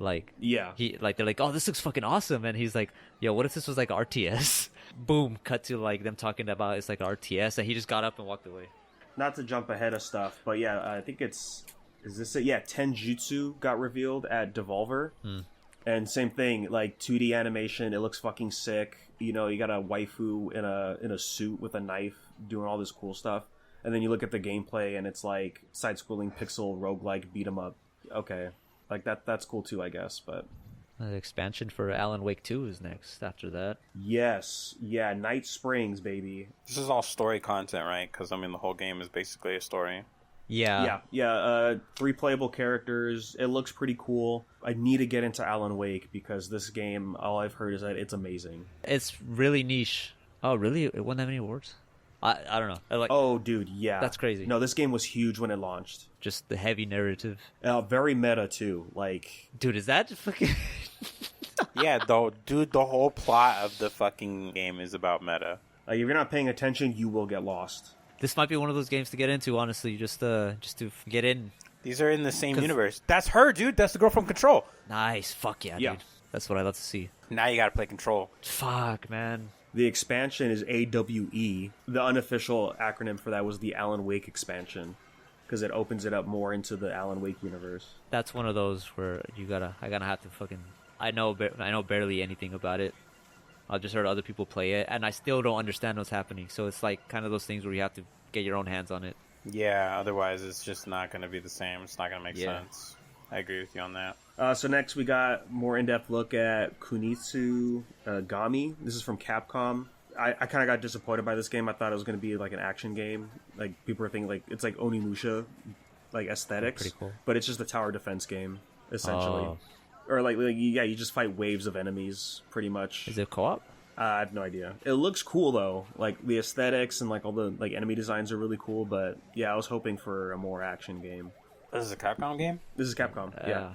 Like, yeah, they're like, oh, this looks fucking awesome, and he's like, yo, what if this was like RTS? Boom, cut to like them talking about it's like RTS, and he just got up and walked away. Not to jump ahead of stuff, but yeah, I think is this it? Yeah, Tenjutsu got revealed at Devolver, and same thing, like 2D animation. It looks fucking sick. You know, you got a waifu in a suit with a knife doing all this cool stuff, and then you look at the gameplay, and it's like side-scrolling pixel roguelike beat 'em up. Okay. Like, that's cool too, I guess, but... The expansion for Alan Wake 2 is next after that. Yes. Yeah, Night Springs, baby. This is all story content, right? Because, I mean, the whole game is basically a story. Yeah. Yeah. 3 playable characters. It looks pretty cool. I need to get into Alan Wake because this game, all I've heard is that it's amazing. It's really niche. Oh, really? It won that many awards? I don't know. Oh, dude, yeah. That's crazy. No, this game was huge when it launched. Just the heavy narrative. Very meta, too. Like... Dude, is that fucking... Yeah, though, dude, the whole plot of the fucking game is about meta. Like, if you're not paying attention, you will get lost. This might be one of those games to get into, honestly, just to get in. These are in the same universe. That's her, dude. That's the girl from Control. Nice. Fuck yeah, dude. That's what I love to see. Now you gotta play Control. Fuck, man. The expansion is AWE. The unofficial acronym for that was the Alan Wake expansion, because it opens it up more into the Alan Wake universe. That's one of those where I gotta have to fucking... I know barely anything about it. I've just heard other people play it, and I still don't understand what's happening. So it's like kind of those things where you have to get your own hands on it. Yeah, otherwise it's just not going to be the same. It's not going to make sense. I agree with you on that. So next we got more in-depth look at Kunitsu Gami. This is from Capcom. I kind of got disappointed by this game. I thought it was going to be like an action game. Like, people are thinking like it's like Onimusha, like aesthetics. Pretty cool. But it's just a tower defense game, essentially. Oh. Or like you just fight waves of enemies, pretty much. Is it co-op? I have no idea. It looks cool though. Like the aesthetics and like all the like enemy designs are really cool. But yeah, I was hoping for a more action game. This is a Capcom game? This is Capcom. Yeah.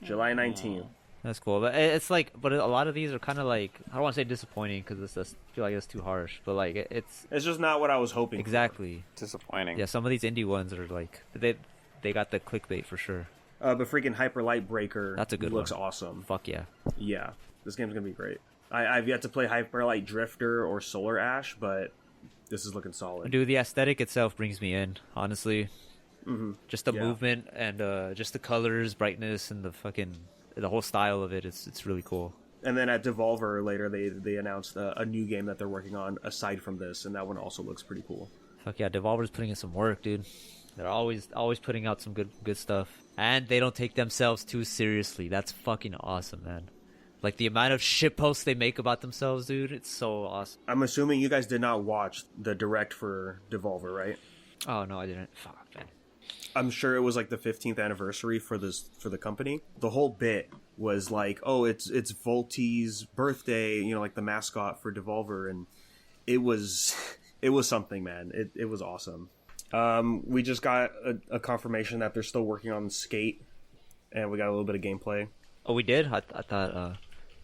July 19th. That's cool, but it's like, but a lot of these are kind of like, I don't want to say disappointing because I feel like it's too harsh, but like it's just not what I was hoping. Exactly. Disappointing. Yeah, some of these indie ones are like they got the clickbait for sure. But freaking Hyper Light Breaker. That's a good looks one. Awesome. Fuck yeah. Yeah, this game's gonna be great. I've yet to play Hyper Light Drifter or Solar Ash, but this is looking solid. Dude, the aesthetic itself brings me in, honestly. Mm-hmm. Just the movement and just the colors, brightness, and the whole style of it. It's really cool. And then at Devolver later, they announced a new game that they're working on aside from this, and that one also looks pretty cool. Fuck yeah, Devolver's putting in some work, dude. They're always putting out some good stuff, and they don't take themselves too seriously. That's fucking awesome, man. Like the amount of shit posts they make about themselves, dude. It's so awesome. I'm assuming you guys did not watch the direct for Devolver, right? Oh no, I didn't. Fuck, man. I'm sure it was like the 15th anniversary for the company. The whole bit was like, oh, it's Volti's birthday, you know, like the mascot for Devolver, and it was something, man. It was awesome. We just got a confirmation that they're still working on Skate, and we got a little bit of gameplay. Oh, we did? I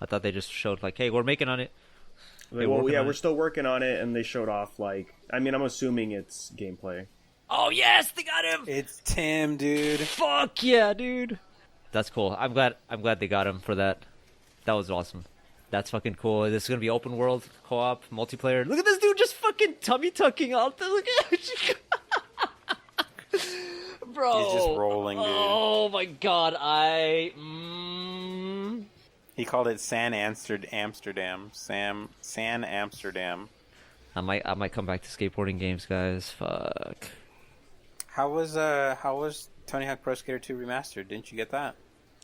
thought they just showed like, hey, we're making on it. Like, well, yeah, we're still working on it, and they showed off like, I mean, I'm assuming it's gameplay. Oh yes, they got him. It's Tim, dude. Fuck yeah, dude. That's cool. I'm glad they got him for that. That was awesome. That's fucking cool. This is gonna be open world co-op multiplayer. Look at this dude just fucking tummy tucking out there. Look at bro. He's just rolling, dude. Oh my god, He called it San Amsterdam. San Amsterdam. I might come back to skateboarding games, guys. Fuck. How was Tony Hawk Pro Skater 2 Remastered? Didn't you get that?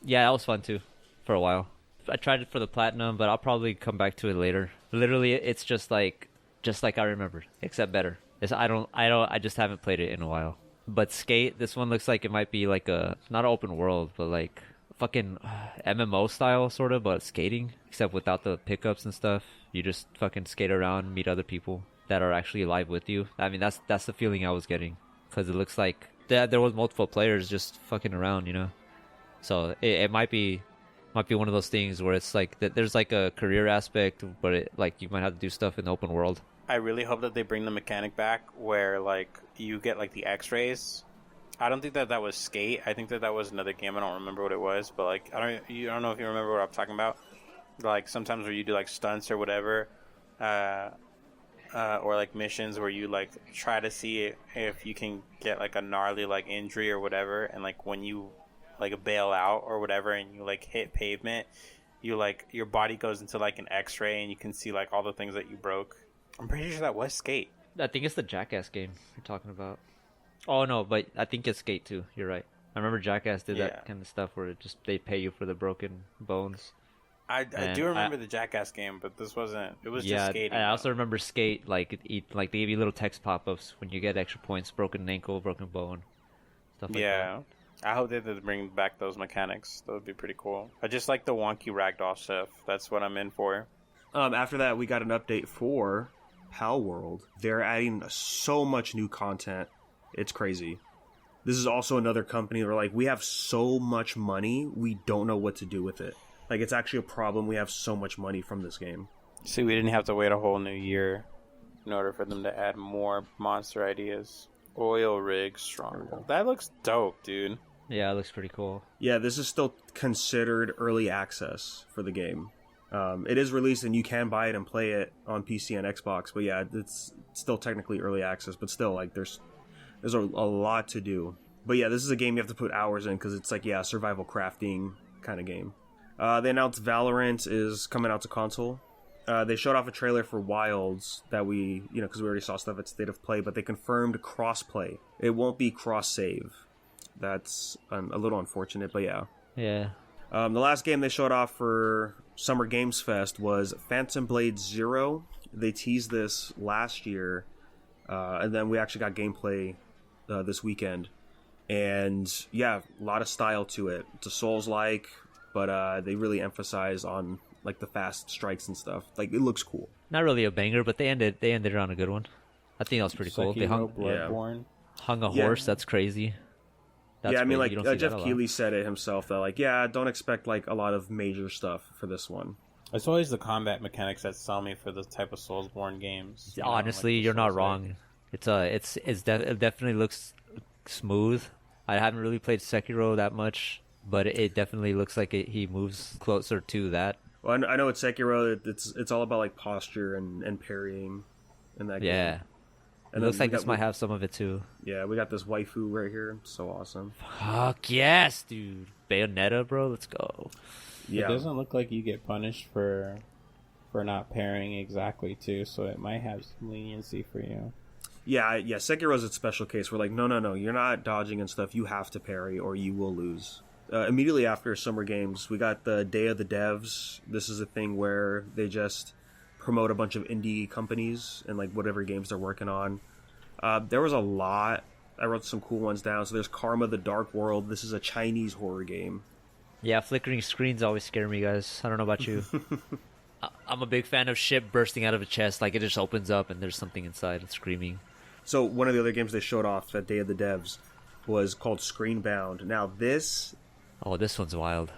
Yeah, that was fun too, for a while. I tried it for the platinum, but I'll probably come back to it later. Literally, it's just like I remembered, except better. I just haven't played it in a while. But Skate, this one looks like it might be like a not an open world, but like fucking MMO style sort of, but skating, except without the pickups and stuff. You just fucking skate around, meet other people that are actually live with you. I mean, that's the feeling I was getting, because it looks like there was multiple players just fucking around, you know. So it might be one of those things where it's like that. There's like a career aspect, but like you might have to do stuff in the open world. I really hope that they bring the mechanic back where like you get like the X-rays. I don't think that was Skate. I think that was another game. I don't remember what it was, but like I don't know if you remember what I'm talking about. Like sometimes where you do like stunts or whatever, or like missions where you like try to see if you can get like a gnarly like injury or whatever, and like when you like bail out or whatever and you like hit pavement, you like your body goes into like an X-ray and you can see like all the things that you broke. I'm pretty sure that was Skate. I think it's the Jackass game you're talking about. Oh no, but I think it's Skate too. You're right. I remember Jackass did that kind of stuff where they pay you for the broken bones. I do remember the Jackass game, but this wasn't. It was just skating. I also remember Skate, like they give you little text pop-ups when you get extra points, broken ankle, broken bone, stuff like that. Yeah, I hope they bring back those mechanics. That would be pretty cool. I just like the wonky ragdoll stuff. That's what I'm in for. After that, we got an update for Pal World. They're adding so much new content. It's crazy. This is also another company where like we have so much money, we don't know what to do with it. Like it's actually a problem. We have so much money from this game. See, we didn't have to wait a whole new year in order for them to add more monster ideas. Oil rig stronghold. That looks dope, dude. Yeah, it looks pretty cool. Yeah, this is still considered early access for the game. It is released and you can buy it and play it on PC and Xbox, but yeah, it's still technically early access, but still, like, there's a lot to do. But yeah, this is a game you have to put hours in, because it's like, yeah, survival crafting kind of game. They announced Valorant is coming out to console. They showed off a trailer for Wilds that because we already saw stuff at State of Play, but they confirmed cross-play. It won't be cross-save. That's a little unfortunate, but yeah. Yeah. The last game they showed off for Summer Games Fest was Phantom Blade Zero. They teased this last year, and then we actually got gameplay this weekend. And yeah, a lot of style to it. It's a Souls-like, but they really emphasize on like the fast strikes and stuff. Like it looks cool. Not really a banger, but they ended it on a good one. I think that was pretty cool. They hung a horse. That's crazy. That's I mean, crazy. like Jeff Keighley said it himself that like, don't expect like a lot of major stuff for this one. It's always the combat mechanics that sell me for the type of Soulsborne games. Honestly, you're not wrong. It definitely looks smooth. I haven't really played Sekiro that much, but it definitely looks like he moves closer to that. Well, I know it's Sekiro. It's all about like posture and parrying in that game. Yeah. And it looks like this might have some of it too. Yeah, we got this waifu right here. So awesome. Fuck yes, dude. Bayonetta, bro. Let's go. Yeah. It doesn't look like you get punished for not parrying exactly too, so it might have some leniency for you. Yeah. Sekiro's a special case where like, no, you're not dodging and stuff. You have to parry or you will lose. Immediately after Summer Games, we got the Day of the Devs. This is a thing where they just promote a bunch of indie companies and like whatever games they're working on. There was a lot. I wrote some cool ones down. So there's Karma the Dark World. This is a Chinese horror game. Yeah, flickering screens always scare me, guys. I don't know about you. I'm a big fan of shit bursting out of a chest. Like it just opens up and there's something inside and screaming. So one of the other games they showed off at Day of the Devs was called Screenbound. Now this... Oh, this one's wild.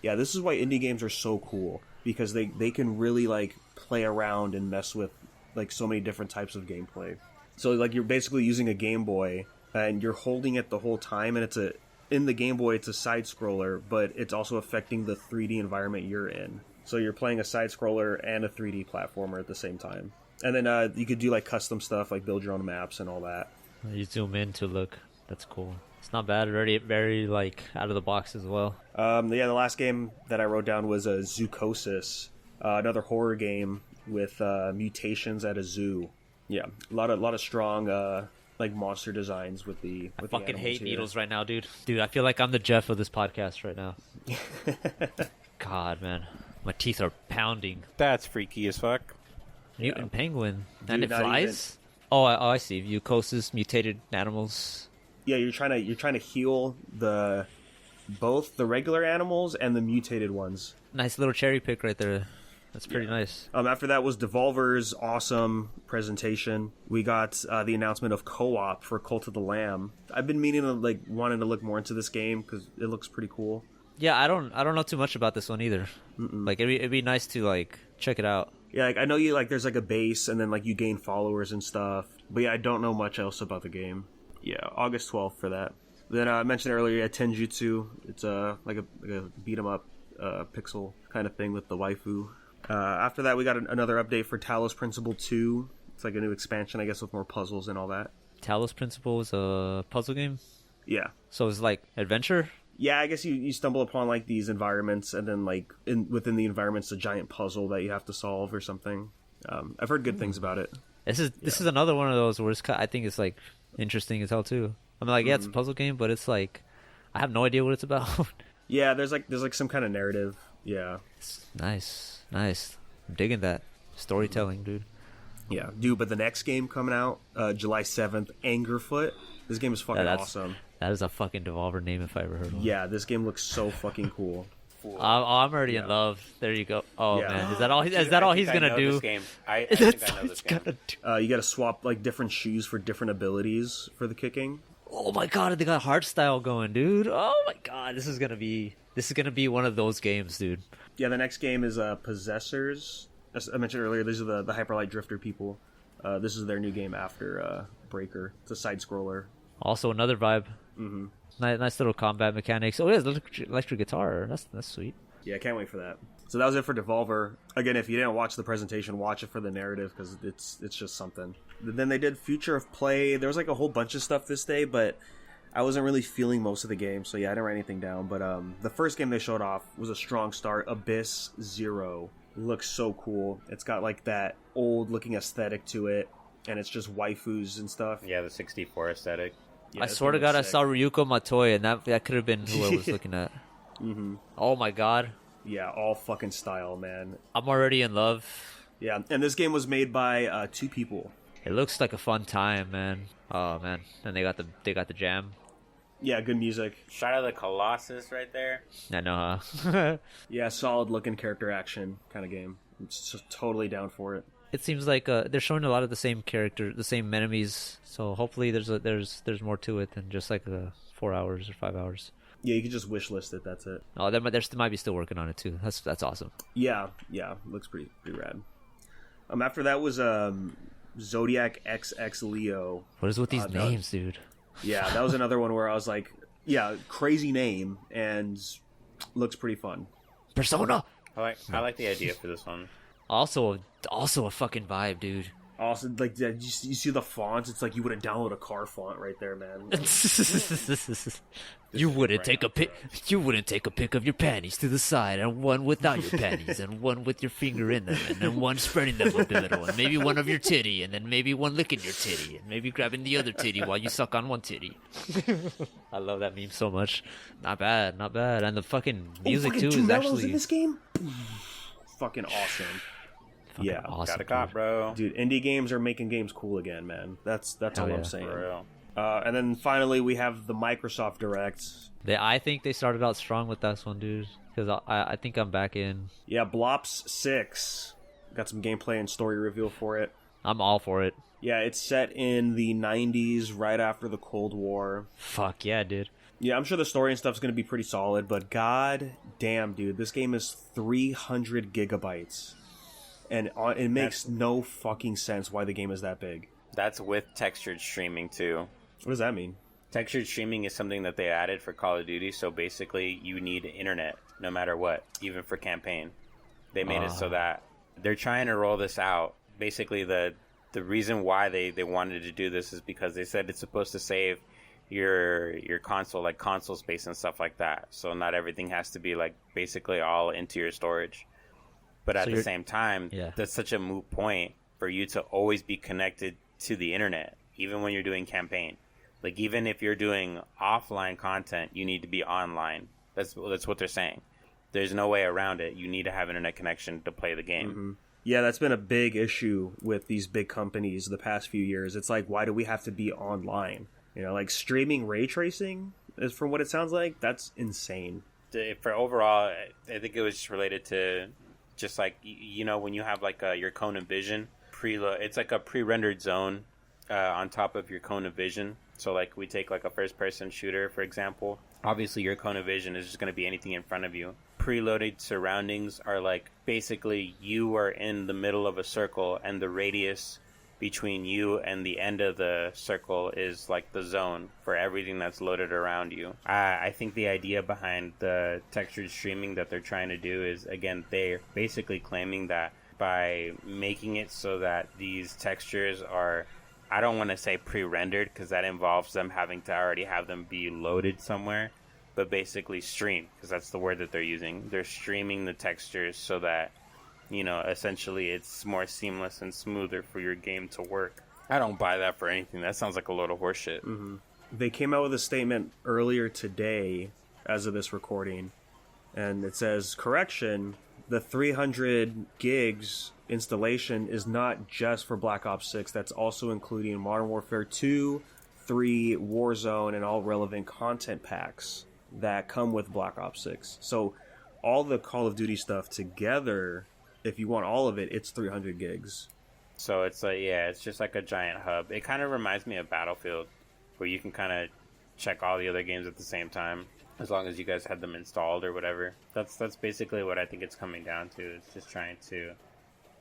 Yeah, this is why indie games are so cool. Because they can really like play around and mess with like so many different types of gameplay. So like you're basically using a Game Boy and you're holding it the whole time, and in the Game Boy it's a side scroller, but it's also affecting the 3D environment you're in. So you're playing a side scroller and a 3D platformer at the same time. And then you could do like custom stuff like build your own maps and all that. You zoom in to look. That's cool. It's not bad. Already very like out of the box as well. The last game that I wrote down was Zoocosis, another horror game with mutations at a zoo. Yeah, a lot of strong like monster designs with the. I fucking hate needles right now, dude. Dude, I feel like I'm the Jeff of this podcast right now. God, man, my teeth are pounding. That's freaky as fuck. Mutant penguin, dude, and it flies. Oh, I see. Zoocosis, mutated animals. Yeah, you're trying to heal both the regular animals and the mutated ones. Nice little cherry pick right there. That's pretty nice. After that was Devolver's awesome presentation. We got the announcement of co-op for Cult of the Lamb. I've been meaning to wanting to look more into this game because it looks pretty cool. Yeah, I don't know too much about this one either. Mm-mm. Like it'd be nice to check it out. Yeah, I know you there's a base and then you gain followers and stuff. But yeah, I don't know much else about the game. Yeah, August 12th for that. Then I mentioned earlier Tenjutsu. It's like a beat 'em up pixel kind of thing with the waifu. After that, we got another update for Talos Principle 2. It's like a new expansion, I guess, with more puzzles and all that. Talos Principle is a puzzle game? Yeah. So it's like adventure? Yeah, I guess you stumble upon these environments, and then within the environments, a giant puzzle that you have to solve or something. I've heard good things about it. This is another one of those where I think it's interesting as hell too. I mean, it's a puzzle game, but it's I have no idea what it's about. Yeah, there's some kind of narrative. Yeah. Nice. I'm digging that storytelling, dude. Yeah, dude. But the next game coming out, July 7th, Angerfoot. This game is fucking awesome. That is a fucking Devolver name if I ever heard one. Yeah, this game looks so fucking cool. I'm already in love. There you go. Oh man, is that all? Is that all he's gonna do? This game. I think I know this game. You got to swap different shoes for different abilities for the kicking. Oh my god, they got hard style going, dude. Oh my god, this is gonna be one of those games, dude. Yeah, the next game is Possessors. As I mentioned earlier, these are the Hyperlight Drifter people. This is their new game after Breaker. It's a side scroller. Also another vibe. Mm-hmm. Nice little combat mechanics. Oh yeah, electric guitar. That's sweet. Yeah, I can't wait for that. So that was it for Devolver. Again, if you didn't watch the presentation, watch it for the narrative because it's just something. Then they did Future of Play. There was a whole bunch of stuff this day, but I wasn't really feeling most of the game, so yeah, I didn't write anything down. But the first game they showed off was a strong start. Abyss Zero looks so cool. It's got that old-looking aesthetic to it, and it's just waifus and stuff. Yeah, the 64 aesthetic. Yeah, I swear to God, I saw Ryuko Matoi, and that could have been who I was looking at. Mm-hmm. Oh my God. Yeah, all fucking style, man. I'm already in love. Yeah, and this game was made by 2 people. It looks like a fun time, man. Oh man, and they got the jam. Yeah, good music. Shot of the Colossus right there. I know, huh? Yeah, solid looking character action kind of game. I'm just totally down for it. It seems like they're showing a lot of the same character, the same enemies. So hopefully there's more to it than just like 4 hours or 5 hours. Yeah, you can just wish list it. That's it. Oh, they might be still working on it too. That's awesome. Yeah, looks pretty rad. After that was Zodiac XX Leo. What is with these names, dude? Yeah, that was another one where I was like, yeah, crazy name and looks pretty fun. Persona. I like the idea for this one. Also a fucking vibe, dude. Also, like, you see the fonts? It's like you would download a car font right there, man. You wouldn't take a pic of your panties to the side, and one without your panties, and one with your finger in them, and then one spreading them a little, and maybe one of your titty, and then maybe one licking your titty, and maybe grabbing the other titty while you suck on one titty. I love that meme so much. Not bad. And the fucking music too is actually in this game. Fucking awesome. Yeah, awesome, got a cop, bro. Dude, indie games are making games cool again, man. That's all I'm saying. For real. And then finally we have the Microsoft Direct. I think they started out strong with this one, dude. Because I think I'm back in. Yeah, Blops 6. Got some gameplay and story reveal for it. I'm all for it. Yeah, it's set in the 90s, right after the Cold War. Fuck yeah, dude. Yeah, I'm sure the story and stuff's going to be pretty solid, but god damn, dude, this game is 300 gigabytes. And it makes no fucking sense why the game is that big. That's with textured streaming, too. What does that mean? Textured streaming is something that they added for Call of Duty, so basically you need internet no matter what, even for campaign. They made it so that they're trying to roll this out. Basically, the reason why they wanted to do this is because they said it's supposed to save your console, like console space and stuff like that. So not everything has to be like basically all into your storage. But at the same time, that's such a moot point for you to always be connected to the internet, even when you're doing campaign. Like, even if you're doing offline content, you need to be online. That's what they're saying. There's no way around it. You need to have internet connection to play the game. Mm-hmm. Yeah, that's been a big issue with these big companies the past few years. It's like, why do we have to be online? You know, like streaming ray tracing, is from what it sounds like, that's insane. For overall, I think it was just related to just like, you know, when you have like your cone of vision, it's like a pre-rendered zone on top of your cone of vision. So like we take like a first-person shooter, for example. Obviously, your cone of vision is just going to be anything in front of you. Preloaded surroundings are like basically you are in the middle of a circle and the radius between you and the end of the circle is like the zone for everything that's loaded around you. I think the idea behind the textured streaming that they're trying to do is, again, they're basically claiming that by making it so that these textures are, I don't want to say pre-rendered because that involves them having to already have them be loaded somewhere, but basically stream, because that's the word that they're using. They're streaming the textures so that, you know, essentially it's more seamless and smoother for your game to work. I don't buy that for anything. That sounds like a load of horseshit. Mm-hmm. They came out with a statement earlier today, as of this recording, and it says, correction, the 300 gigs installation is not just for Black Ops 6. That's also including Modern Warfare 2, 3, Warzone, and all relevant content packs that come with Black Ops 6. So all the Call of Duty stuff together, if you want all of it, it's 300 gigs. So it's like, yeah, it's just like a giant hub. It kind of reminds me of Battlefield, where you can kind of check all the other games at the same time, as long as you guys had them installed or whatever. That's basically what I think it's coming down to. It's just trying to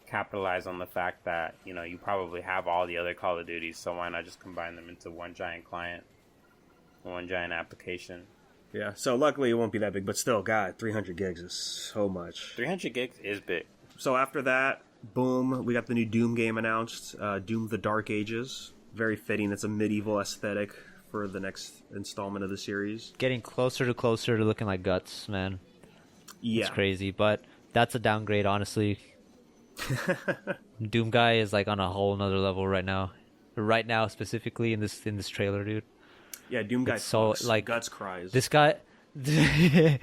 capitalize on the fact that, you know, you probably have all the other Call of Duties, so why not just combine them into one giant client, one giant application. Yeah, so luckily it won't be that big, but still, God, 300 gigs is so much. 300 gigs is big. So after that, boom, we got the new Doom game announced, Doom the Dark Ages. Very fitting. It's a medieval aesthetic for the next installment of the series. Getting closer to looking like Guts, man. Yeah. It's crazy, but that's a downgrade, honestly. Doom guy is like on a whole nother level right now. Right now, specifically in this trailer, dude. Yeah, Doom guy so sucks. like Guts cries. This guy this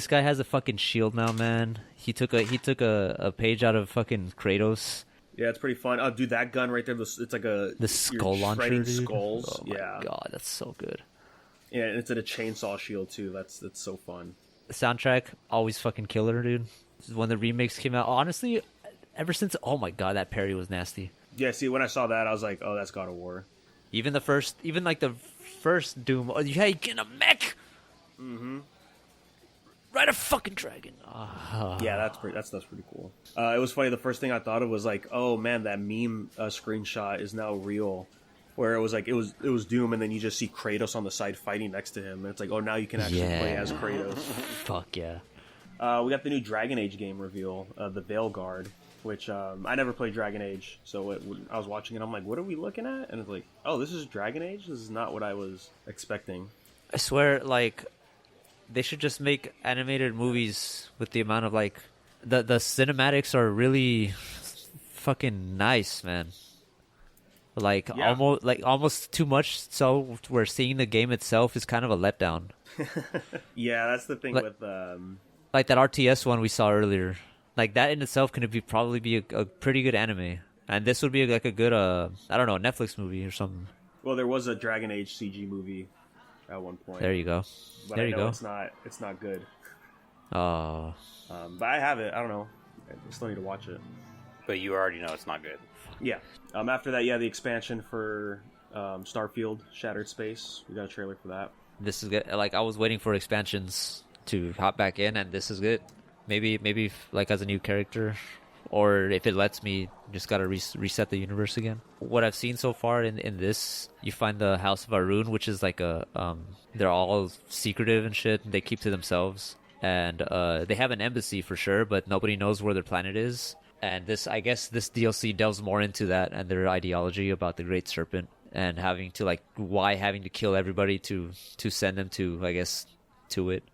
guy has a fucking shield now, man. He took a page out of fucking Kratos. Yeah, it's pretty fun. Oh, dude, that gun right there, it's like the skull launcher, dude. Skulls. Oh my god, that's so good. Yeah, it's in a chainsaw shield too. That's so fun. The soundtrack always fucking killer, dude. When the remakes came out, honestly, ever since, oh my god, that parry was nasty. Yeah, see, when I saw that, I was like, oh, that's God of War. Even the first Doom. Oh, yeah, you get in a mech. Mm-hmm. Ride a fucking dragon. Yeah, that's pretty cool. It was funny. The first thing I thought of was like, oh man, that meme screenshot is now real, where it was like it was Doom, and then you just see Kratos on the side fighting next to him, and it's like, oh, now you can actually play as Kratos. Fuck yeah. We got the new Dragon Age game reveal, the Veil Guard, which I never played Dragon Age, so when I was watching it, I'm like, what are we looking at? And it's like, oh, this is Dragon Age? This is not what I was expecting. I swear, like, they should just make animated movies with the amount of, like, the cinematics are really fucking nice, man. Like, yeah. almost too much, so where seeing the game itself is kind of a letdown. Yeah, that's the thing with... Like that RTS one we saw earlier. Like, that in itself can probably be a pretty good anime. And this would be like a good, I don't know, Netflix movie or something. Well, there was a Dragon Age CG movie at one point. There you go. But there I you know go. It's not good. Oh. But I have it. I don't know. I still need to watch it. But you already know it's not good. Yeah. After that, the expansion for Starfield, Shattered Space. We got a trailer for that. This is good. Like, I was waiting for expansions to hop back in, and this is good. Maybe like as a new character, or if it lets me, just gotta reset the universe again. What I've seen so far in this, you find the House of Arun, which is like they're all secretive and shit, and they keep to themselves, and they have an embassy for sure, but nobody knows where their planet is. And I guess this DLC delves more into that and their ideology about the Great Serpent, and having to kill everybody to send them to, I guess, to it.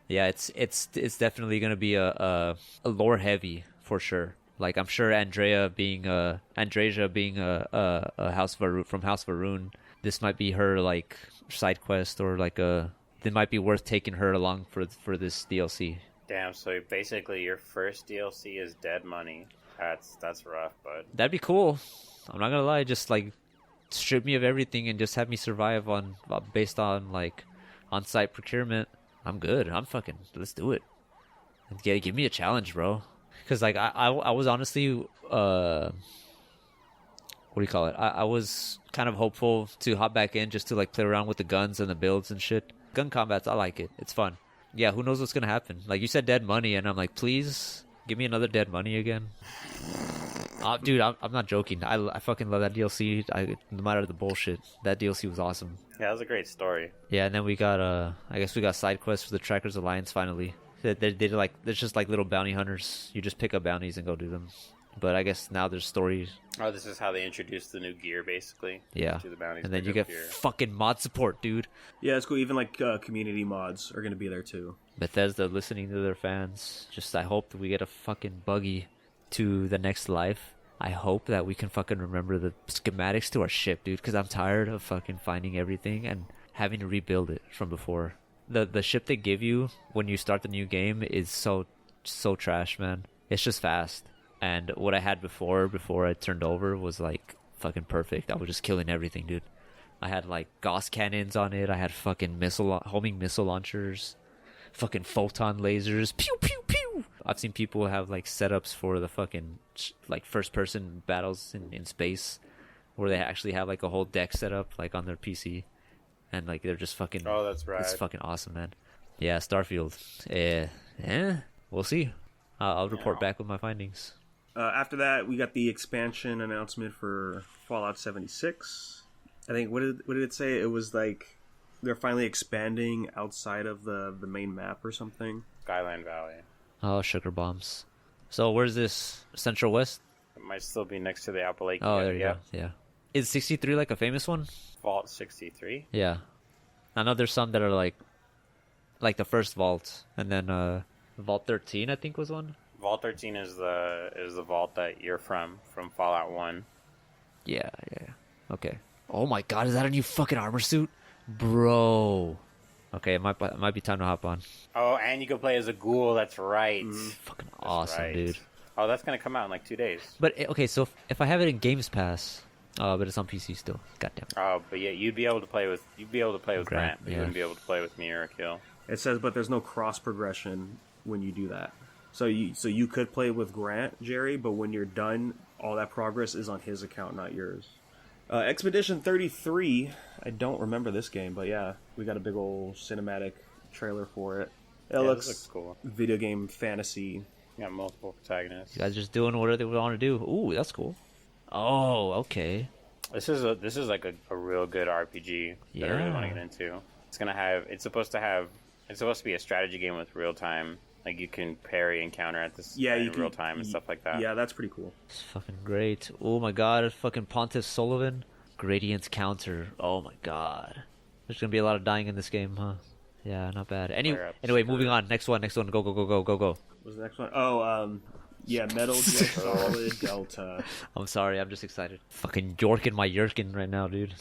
Yeah, it's definitely gonna be a lore heavy for sure. Like, I'm sure Andreja being a House of Arun, from House of Arun, this might be her like side quest, or like it might be worth taking her along for this DLC. Damn, so basically your first DLC is dead money. That's rough, bud. That'd be cool. I'm not gonna lie, just like strip me of everything and just have me survive based on like on-site procurement. I'm good. I'm fucking, let's do it. Yeah, give me a challenge, bro. Because like I was honestly what do you call it? I was kind of hopeful to hop back in just to like play around with the guns and the builds and shit. Gun combats, I like it. It's fun. Yeah, who knows what's gonna happen? Like, you said dead money, and I'm like, please give me another dead money again. Dude, I'm not joking. I fucking love that DLC. No matter the bullshit, that DLC was awesome. Yeah, that was a great story. Yeah, and then we got I guess we got side quests for the Trackers Alliance finally. They're like, there's just like little bounty hunters. You just pick up bounties and go do them. But I guess now there's stories. Oh, this is how they introduced the new gear, basically. Yeah. To the bounties, and then you get fucking mod support, dude. Yeah, it's cool. Even like community mods are gonna be there too. Bethesda listening to their fans. I hope that we get a fucking buggy to the next life. I hope that we can fucking remember the schematics to our ship, dude, because I'm tired of fucking finding everything and having to rebuild it from before. The ship they give you when you start the new game is so trash, man. It's just fast. And what I had before I turned over was like fucking perfect. I was just killing everything, dude. I had like Gauss cannons on it. I had fucking homing missile launchers, fucking photon lasers, pew pew pew. I've seen people have like setups for the fucking like first person battles in space, where they actually have like a whole deck set up like on their PC, and like they're just fucking. Oh, that's right. It's fucking awesome, man. Yeah, Starfield. We'll see. I'll report back with my findings. After that, we got the expansion announcement for Fallout 76. I think what did it say? It was like they're finally expanding outside of the main map or something. Skyline Valley. Oh, sugar bombs. So where's this? Central West? It might still be next to the Appalachian. Oh, there you go. Yeah. Is 63 like a famous one? Vault 63? Yeah. I know there's some that are like the first vault, and then Vault 13 I think was one. Vault 13 is the vault that you're from Fallout 1. Yeah. Okay. Oh my god, is that a new fucking armor suit? Bro. Okay, it might be time to hop on. Oh, and you can play as a ghoul, that's right. Fucking That's awesome, right. dude. Oh, that's gonna come out in like 2 days. But okay, so if I have it in Games Pass, But it's on PC still. Goddamn. Oh, but yeah, you'd be able to play with Grant, but yeah. you wouldn't be able to play with me or Akil. It says, but there's no cross progression when you do that. So you could play with Grant, Gerry, but when you're done, all that progress is on his account, not yours. Expedition 33. I don't remember this game, but yeah, we got a big old cinematic trailer for it. It looks cool. Video game fantasy. You got multiple protagonists. You guys just doing whatever they want to do. Ooh, that's cool. Oh, okay. This is like a real good RPG that I really want to get into. It's supposed to be a strategy game with real time. Like you can parry and counter at this in real time and stuff like that. Yeah, that's pretty cool. It's fucking great. Oh my god, fucking Pontiff Sullivan. Gradient's counter. Oh my god. There's gonna be a lot of dying in this game, huh? Yeah, not bad. Anyway, moving on. Next one. Go. What's the next one? Oh, yeah, Metal Gear Solid Delta. I'm sorry, I'm just excited. Fucking Yorkin my Yerkin right now, dude.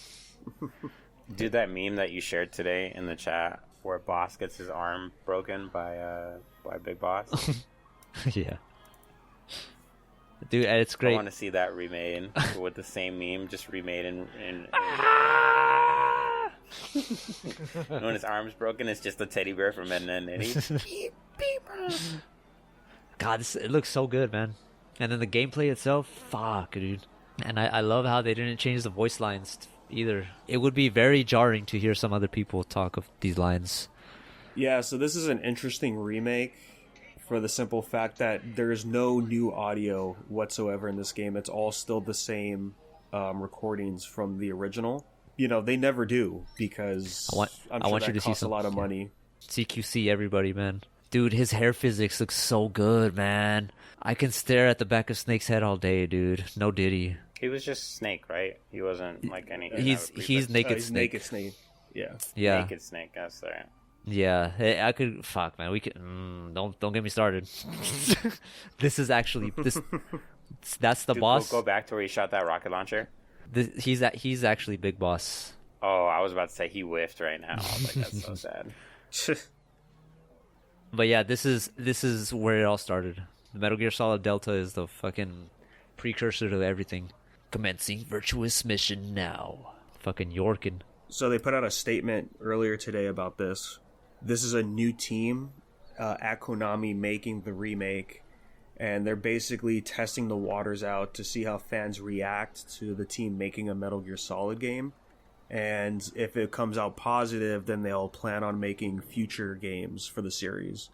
Dude, that meme that you shared today in the chat where Boss gets his arm broken by Big Boss. Yeah. Dude, it's great. I want to see that remade with the same meme, just remade in when his arm's broken, it's just a teddy bear from Ed and Eddie. God, it looks so good, man. And then the gameplay itself, fuck, dude. And I love how they didn't change the voice lines either. It would be very jarring to hear some other people talk of these lines. Yeah, so this is an interesting remake for the simple fact that there's no new audio whatsoever in this game. It's all still the same recordings from the original. You know, they never do because I'm sure that costs a lot of money. CQC, everybody, man. Dude, his hair physics looks so good, man. I can stare at the back of Snake's head all day, dude. No Diddy. He was just Snake, right? He wasn't like any. He's naked Snake. Naked Snake. Yeah. Naked Snake. That's right. Yeah, I could. Fuck, man. We could. Don't get me started. This is actually this. That's the boss. Go back to where he shot that rocket launcher. He's actually Big Boss. Oh, I was about to say he whiffed right now. I was like, that's so sad. But yeah, this is where it all started. The Metal Gear Solid Delta is the fucking precursor to everything. Commencing virtuous mission now. Fucking Yorkin. So they put out a statement earlier today about this. This is a new team at Konami making the remake, and they're basically testing the waters out to see how fans react to the team making a Metal Gear Solid game. And if it comes out positive, then they'll plan on making future games for the series.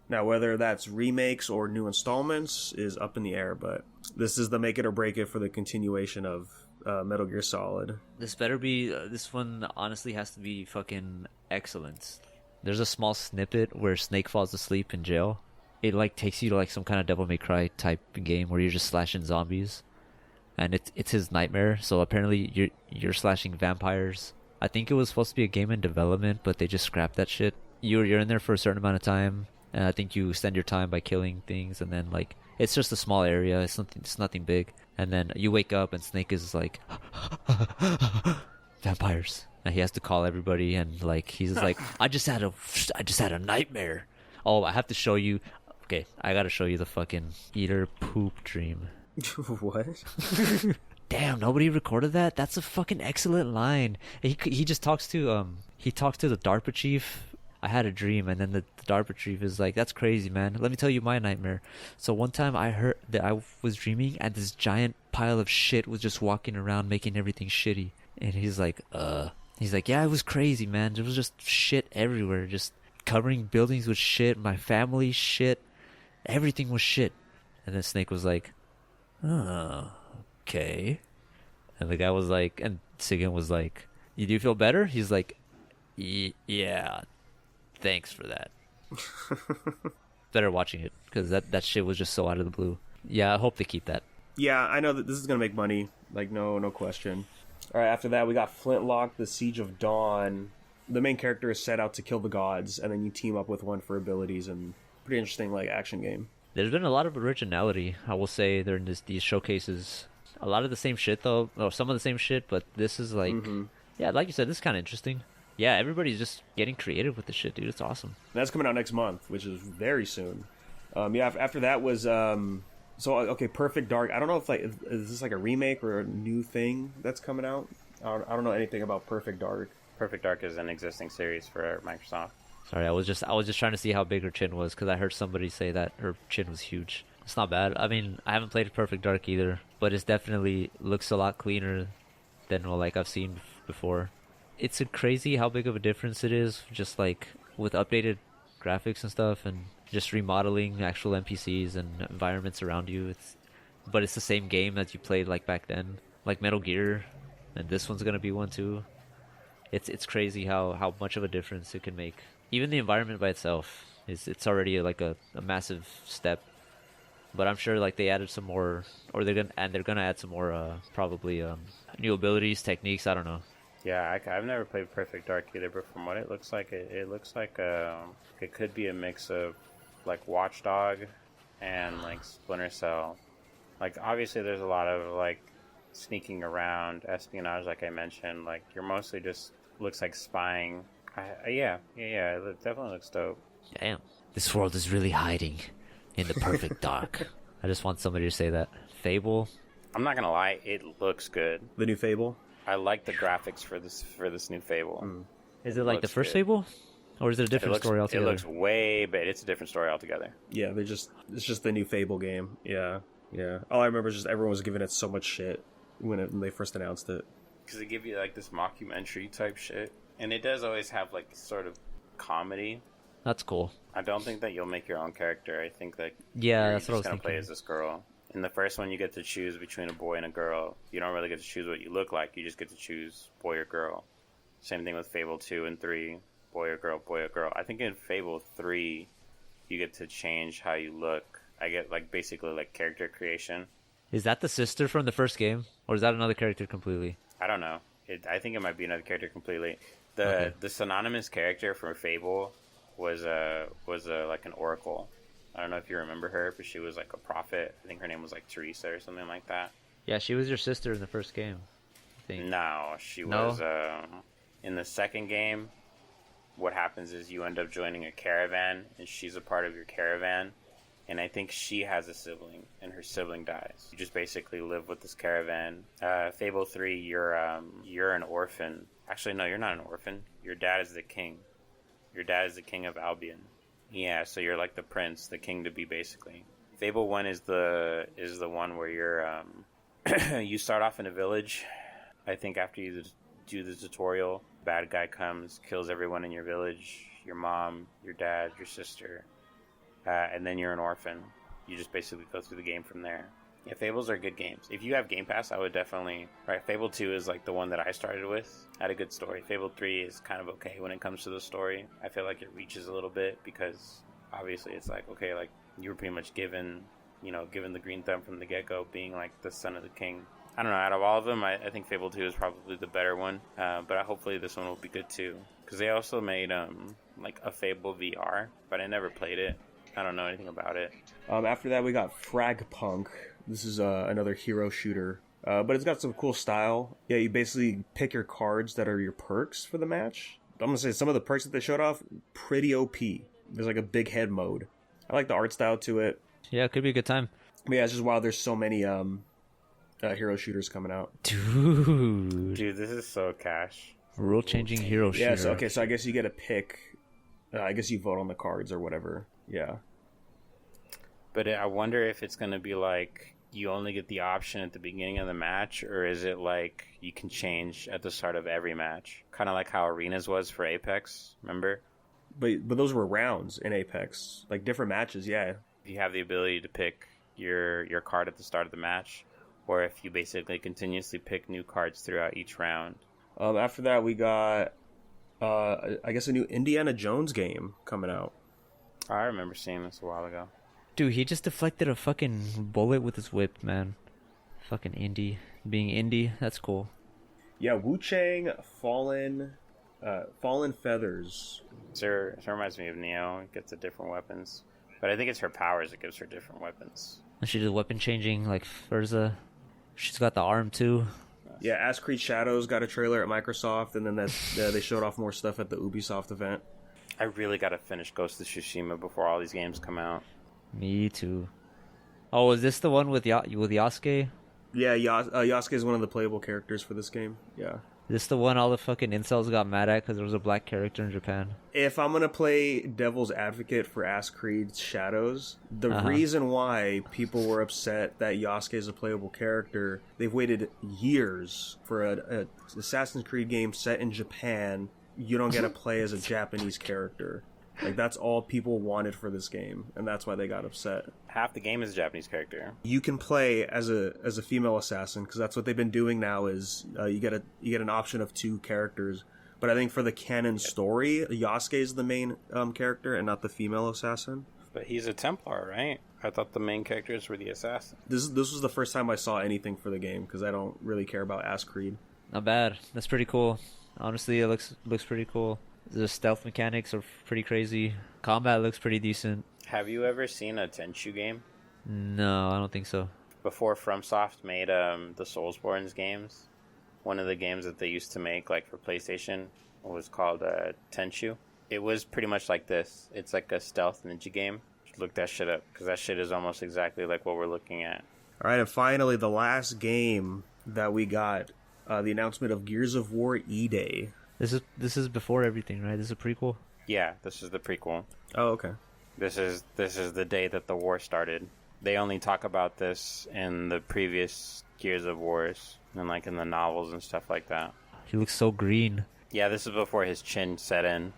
Now, whether that's remakes or new installments is up in the air, but this is the make it or break it for the continuation of Metal Gear Solid. This better be... this one honestly has to be fucking excellent. There's a small snippet where Snake falls asleep in jail. It like takes you to like some kind of Devil May Cry type game where you're just slashing zombies. And it's his nightmare, so apparently you're slashing vampires. I think it was supposed to be a game in development, but they just scrapped that shit. You're in there for a certain amount of time, and I think you extend your time by killing things, and then like it's just a small area. It's nothing big, and then you wake up and Snake is like vampires, and he has to call everybody, and like he's like I just had a nightmare. Oh, I have to show you. Okay, I gotta show you the fucking eater poop dream. What? Damn, nobody recorded that? That's a fucking excellent line. He just talks to the DARPA chief. I had a dream, and then the DARPA chief is like, "That's crazy, man. Let me tell you my nightmare." So one time I heard that I was dreaming, and this giant pile of shit was just walking around making everything shitty. And he's like, yeah, it was crazy, man. There was just shit everywhere, just covering buildings with shit, my family shit, everything was shit. And then Snake was like, "Oh, okay." And the guy was like, and Sigan was like, "You do feel better?" He's like, "Yeah, thanks for that." Better watching it, because that shit was just so out of the blue. Yeah, I hope they keep that. Yeah, I know that this is going to make money. Like, no question. All right, after that, we got Flintlock, The Siege of Dawn. The main character is set out to kill the gods, and then you team up with one for abilities, and pretty interesting, like, action game. There's been a lot of originality, I will say, during these showcases. A lot of the same shit, though. Or some of the same shit, but this is like... Yeah, like you said, this is kind of interesting. Yeah, everybody's just getting creative with this shit, dude. It's awesome. That's coming out next month, which is very soon. Yeah, after that was So okay, Perfect Dark. I don't know if like is this like a remake or a new thing that's coming out. I don't know anything about Perfect Dark. Perfect Dark is an existing series for Microsoft. Sorry, I was just trying to see how big her chin was because I heard somebody say that her chin was huge. It's not bad. I mean, I haven't played Perfect Dark either, but it's definitely looks a lot cleaner than what like I've seen before. It's a crazy how big of a difference it is, just like with updated graphics and stuff, and just remodeling actual NPCs and environments around you. But it's the same game that you played like back then, like Metal Gear, and this one's gonna be one too. It's crazy how much of a difference it can make. Even the environment by itself it's already like a massive step. But I'm sure like they added some more, or they're gonna add some more probably new abilities, techniques. I don't know. Yeah, I've never played Perfect Dark either, but from what it looks like, it looks like it could be a mix of like Watchdog and like Splinter Cell. Like obviously there's a lot of like sneaking around, espionage, like I mentioned. Like you're mostly just looks like spying. Yeah, it definitely looks dope. Damn, this world is really hiding in the perfect dark. I just want somebody to say that. Fable. I'm not gonna lie, it looks good. The new Fable. I like the graphics for this new Fable. Is it like the first Fable, or is it a different story altogether? It looks way better. It's a different story altogether. Yeah, it's just the new Fable game. Yeah. All I remember is just everyone was giving it so much shit when they first announced it. Because they give you like this mockumentary type shit, and it does always have like sort of comedy. That's cool. I don't think that you'll make your own character. I think that yeah, you're that's what I was just gonna thinking. play as this girl. In the first one, you get to choose between a boy and a girl. You don't really get to choose what you look like. You just get to choose boy or girl. Same thing with Fable 2 and 3. Boy or girl, boy or girl. I think in Fable 3, you get to change how you look. I get like basically like character creation. Is that the sister from the first game, or is that another character completely? I don't know. I think it might be another character completely. The synonymous character from Fable was like an oracle. I don't know if you remember her, but she was like a prophet. I think her name was like Teresa or something like that. Yeah, she was your sister in the first game, I think. No, she was in the second game. What happens is you end up joining a caravan, and she's a part of your caravan. And I think she has a sibling, and her sibling dies. You just basically live with this caravan. Fable 3, you're an orphan. Actually, no, you're not an orphan. Your dad is the king. Your dad is the king of Albion. Yeah, so you're like the prince, the king to be, basically. Fable 1 is the one where you're you start off in a village. I think after you do the tutorial, bad guy comes, kills everyone in your village, your mom, your dad, your sister, and then you're an orphan. You just basically go through the game from there. Yeah, Fables are good games. If you have Game Pass, I would definitely... Right, Fable 2 is like the one that I started with. Had a good story. Fable 3 is kind of okay when it comes to the story. I feel like it reaches a little bit because obviously it's like, okay, like you were pretty much given the green thumb from the get-go, being like the son of the king. I don't know, out of all of them, I think Fable 2 is probably the better one. But hopefully this one will be good too. Because they also made like a Fable VR, but I never played it. I don't know anything about it. After that, we got Fragpunk. This is another hero shooter, but it's got some cool style. Yeah, you basically pick your cards that are your perks for the match. I'm gonna say some of the perks that they showed off, pretty OP. There's like a big head mode. I like the art style to it. Yeah, it could be a good time. But yeah, it's just wild. There's so many hero shooters coming out. Dude, this is so cash. Rule-changing hero shooter. Yeah, so I guess you get to pick. I guess you vote on the cards or whatever. Yeah. But I wonder if it's going to be like you only get the option at the beginning of the match, or is it like you can change at the start of every match? Kind of like how Arenas was for Apex, remember? But those were rounds in Apex. Like different matches, yeah. If you have the ability to pick your card at the start of the match, or if you basically continuously pick new cards throughout each round. After that, we got, I guess, a new Indiana Jones game coming out. I remember seeing this a while ago. Dude, he just deflected a fucking bullet with his whip, man. Fucking indie. Being indie, that's cool. Yeah, Wu Chang Fallen Feathers. It reminds me of Neo. It gets the different weapons. But I think it's her powers that gives her different weapons. And she did weapon changing like Urza. She's got the arm too. Yeah, Ass Creed Shadows got a trailer at Microsoft, and then they showed off more stuff at the Ubisoft event. I really got to finish Ghost of Tsushima before all these games come out. Me too. Oh, is this the one with with Yasuke? Yeah, Yasuke is one of the playable characters for this game. Yeah. Is this the one all the fucking incels got mad at because there was a black character in Japan? If I'm gonna play devil's advocate for Ass Creed's Shadows, the reason why people were upset that Yasuke is a playable character, they've waited years for a Assassin's Creed game set in Japan. You don't get to play as a Japanese character. Like, that's all people wanted for this game, and that's why they got upset. Half the game is a Japanese character. You can play as a female assassin, because that's what they've been doing now. Is you get an option of 2 characters, but I think for the canon story, Yasuke is the main character and not the female assassin. But he's a Templar, right? I thought the main characters were the assassins. This was the first time I saw anything for the game, because I don't really care about Ass Creed. Not bad. That's pretty cool. Honestly, it looks pretty cool. The stealth mechanics are pretty crazy. Combat looks pretty decent. Have you ever seen a Tenchu game? No, I don't think so. Before FromSoft made the Soulsborne games, one of the games that they used to make, like for PlayStation, was called Tenchu. It was pretty much like this. It's like a stealth ninja game. Look that shit up, because that shit is almost exactly like what we're looking at. All right, and finally, the last game that we got, the announcement of Gears of War E-Day. This is before everything, right? This is a prequel? Yeah, this is the prequel. Oh, okay. This is the day that the war started. They only talk about this in the previous Gears of Wars and like in the novels and stuff like that. He looks so green. Yeah, this is before his chin set in.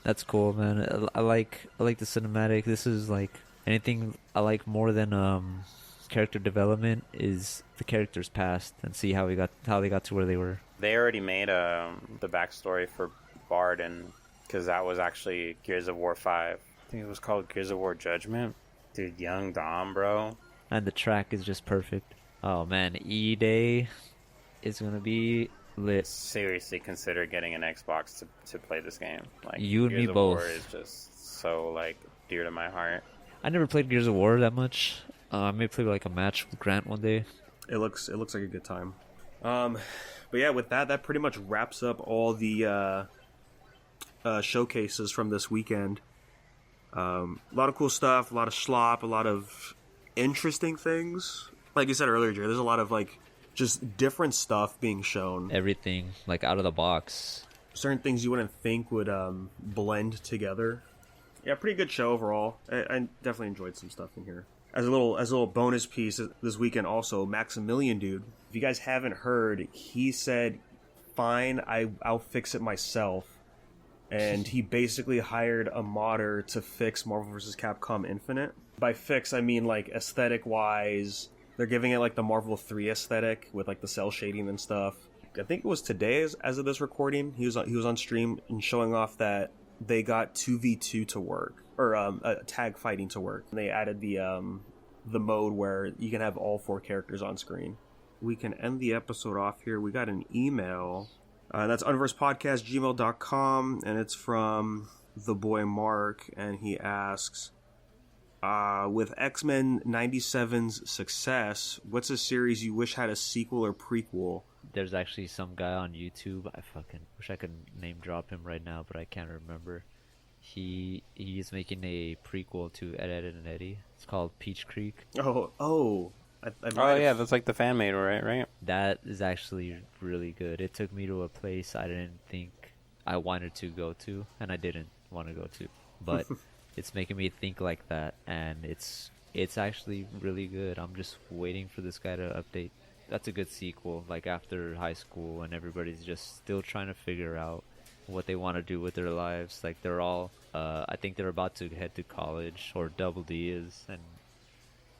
That's cool, man. I like the cinematic. This is like anything I like more than character development is the character's past and see how they got to where they were. They already made the backstory for Bard, and because that was actually Gears of War 5. I think it was called Gears of War Judgment. Dude, young Dom, bro. And the track is just perfect. Oh man, E-Day is gonna be lit. Seriously consider getting an Xbox to play this game. Like, You and Gears me of both. War is just so like dear to my heart. I never played Gears of War that much. I may play like a match with Grant one day. It looks like a good time. But yeah, with that pretty much wraps up all the showcases from this weekend. A lot of cool stuff, a lot of slop, a lot of interesting things. Like you said earlier, Jerry, there's a lot of like just different stuff being shown. Everything like out of the box. Certain things you wouldn't think would blend together. Yeah, pretty good show overall. I definitely enjoyed some stuff in here. As a little bonus piece this weekend also, Maximilian dude. If you guys haven't heard, he said, "Fine, I'll fix it myself." And he basically hired a modder to fix Marvel vs. Capcom Infinite. By fix, I mean like aesthetic-wise. They're giving it like the Marvel 3 aesthetic with like the cell shading and stuff. I think it was today as of this recording. He was on stream and showing off that they got 2v2 to work, or tag fighting to work. And they added the mode where you can have all 4 characters on screen. We can end the episode off here. We got an email. That's unversedpodcast@gmail.com, and it's from the boy Mark, and he asks, with X-Men 97's success, what's a series you wish had a sequel or prequel? There's actually some guy on YouTube. I fucking wish I could name drop him right now, but I can't remember. He is making a prequel to Ed, Edd n Eddy. It's called Peach Creek. Oh, yeah, that's like the fan made, right? That is actually really good. It took me to a place I didn't think I wanted to go to, and I didn't want to go to. But it's making me think like that, and it's actually really good. I'm just waiting for this guy to update. That's a good sequel, like after high school, and everybody's just still trying to figure out what they want to do with their lives. Like they're all, I think they're about to head to college, or Double D is, and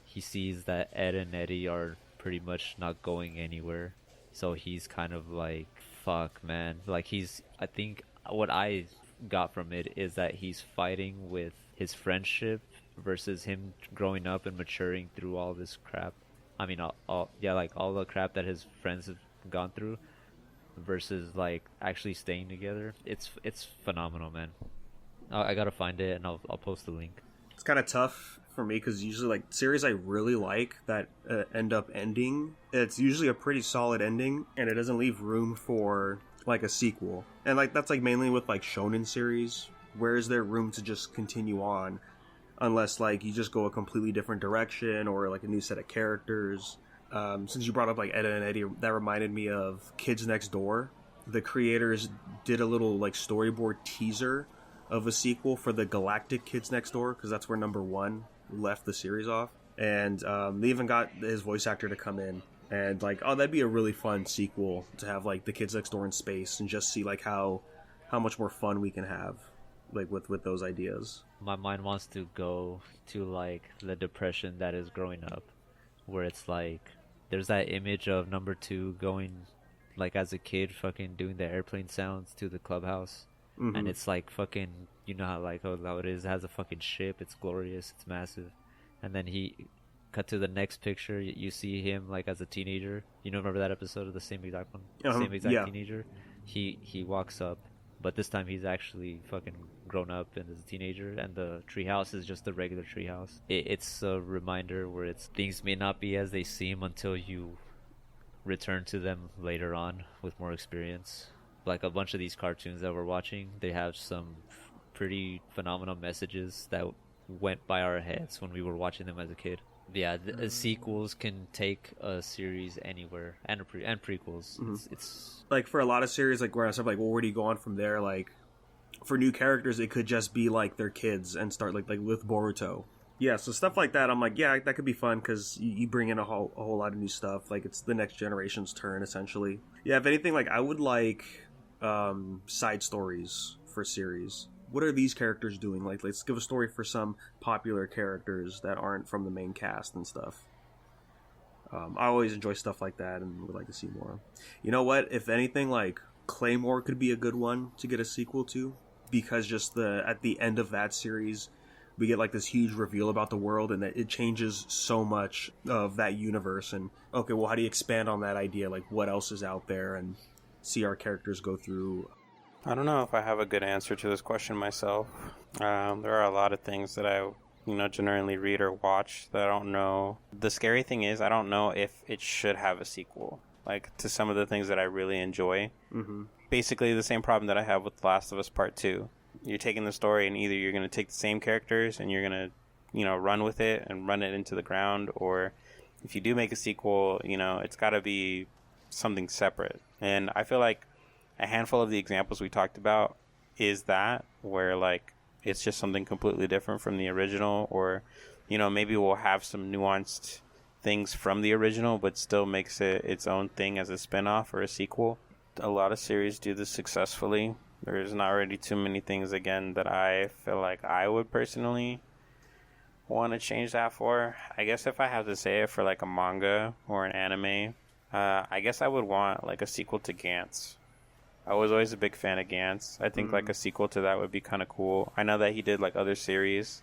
he sees that Ed and Eddie are pretty much not going anywhere. So he's kind of like, fuck, man. Like I think what I got from it is that he's fighting with his friendship versus him growing up and maturing through all this crap. I mean, all the crap that his friends have gone through versus like actually staying together. It's phenomenal, man. I gotta find it and I'll post the link. It's kind of tough for me because usually like series I really like that end up ending, it's usually a pretty solid ending and it doesn't leave room for like a sequel. And like that's like mainly with like shonen series. Where is there room to just continue on? unless like you just go a completely different direction or like a new set of characters. Since you brought up like Ed and Eddie, that reminded me of Kids Next Door. The creators did a little like storyboard teaser of a sequel for the Galactic Kids Next Door, because that's where number 1 left the series off. And they even got his voice actor to come in. And like, oh, that'd be a really fun sequel to have like the Kids Next Door in space and just see like how much more fun we can have like with those ideas. My mind wants to go to like the depression that is growing up, where it's like there's that image of number 2 going like as a kid fucking doing the airplane sounds to the clubhouse. Mm-hmm. And it's like fucking, you know how like how it is, it has a fucking ship, it's glorious, it's massive. And then he cut to the next picture, you see him like as a teenager. You know, remember that episode of the same exact one? Same exact teenager. He walks up, but this time he's actually fucking grown up and is a teenager, and the treehouse is just a regular treehouse. It's a reminder where it's things may not be as they seem until you return to them later on with more experience. Like a bunch of these cartoons that we're watching, they have some pretty phenomenal messages that went by our heads when we were watching them as a kid. Yeah, the sequels can take a series anywhere, and prequels. Mm-hmm. It's like for a lot of series, like where I said, like, well, where do you go on from there? Like for new characters, it could just be like their kids and start like with Boruto. Yeah, so stuff like that, I'm like, yeah, that could be fun because you bring in a whole lot of new stuff. Like it's the next generation's turn, essentially. Yeah, if anything, like I would like side stories for series. What are these characters doing? Like, let's give a story for some popular characters that aren't from the main cast and stuff. I always enjoy stuff like that and would like to see more. You know what? If anything, like Claymore could be a good one to get a sequel to, because just at the end of that series, we get like this huge reveal about the world, and it changes so much of that universe. And okay, well, how do you expand on that idea? Like, what else is out there, and see our characters go through. I don't know if I have a good answer to this question myself. There are a lot of things that I, generally read or watch that I don't know. The scary thing is I don't know if it should have a sequel, like to some of the things that I really enjoy. Mm-hmm. Basically the same problem that I have with The Last of Us Part 2. You're taking the story and either you're going to take the same characters and you're going to, run with it and run it into the ground, or if you do make a sequel, it's got to be something separate. And I feel like a handful of the examples we talked about is that where like it's just something completely different from the original, or maybe we'll have some nuanced things from the original but still makes it its own thing as a spin-off or a sequel. A lot of series do this successfully. There's not really too many things again that I feel like I would personally want to change that for. I guess if I have to say it for like a manga or an anime, I guess I would want like a sequel to Gantz. I was always a big fan of Gantz. I think like a sequel to that would be kind of cool. I know that he did like other series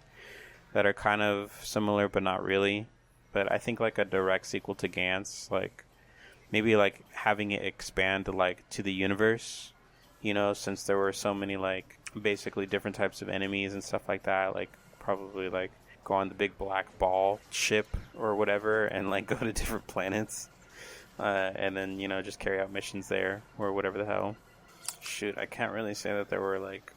that are kind of similar but not really. But I think like a direct sequel to Gantz, like maybe like having it expand like to the universe, since there were so many like basically different types of enemies and stuff like that, like probably like go on the big black ball ship or whatever and like go to different planets. And then, just carry out missions there or whatever the hell. Shoot, I can't really say that there were like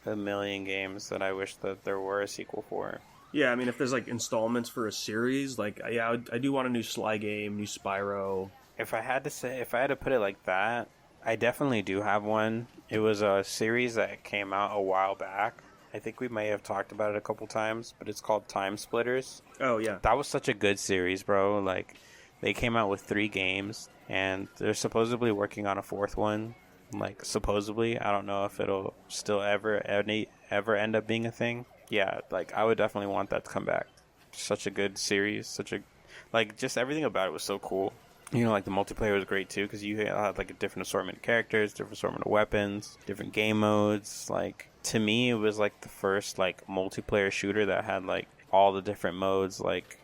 a million games that I wish that there were a sequel for. Yeah, I mean, if there's like installments for a series, like, yeah, I do want a new Sly game, new Spyro. If I had to put it like that, I definitely do have one. It was a series that came out a while back. I think we may have talked about it a couple times, but it's called Time Splitters. Oh, yeah. That was such a good series, bro. Like, they came out with 3 games, and they're supposedly working on a 4th one. Like, supposedly. I don't know if it'll still ever end up being a thing. Yeah, like, I would definitely want that to come back. Such a good series. Just everything about it was so cool. Like, the multiplayer was great, too, because you had, like, a different assortment of characters, different assortment of weapons, different game modes. Like, to me, it was, like, the first, like, multiplayer shooter that had, like, all the different modes, like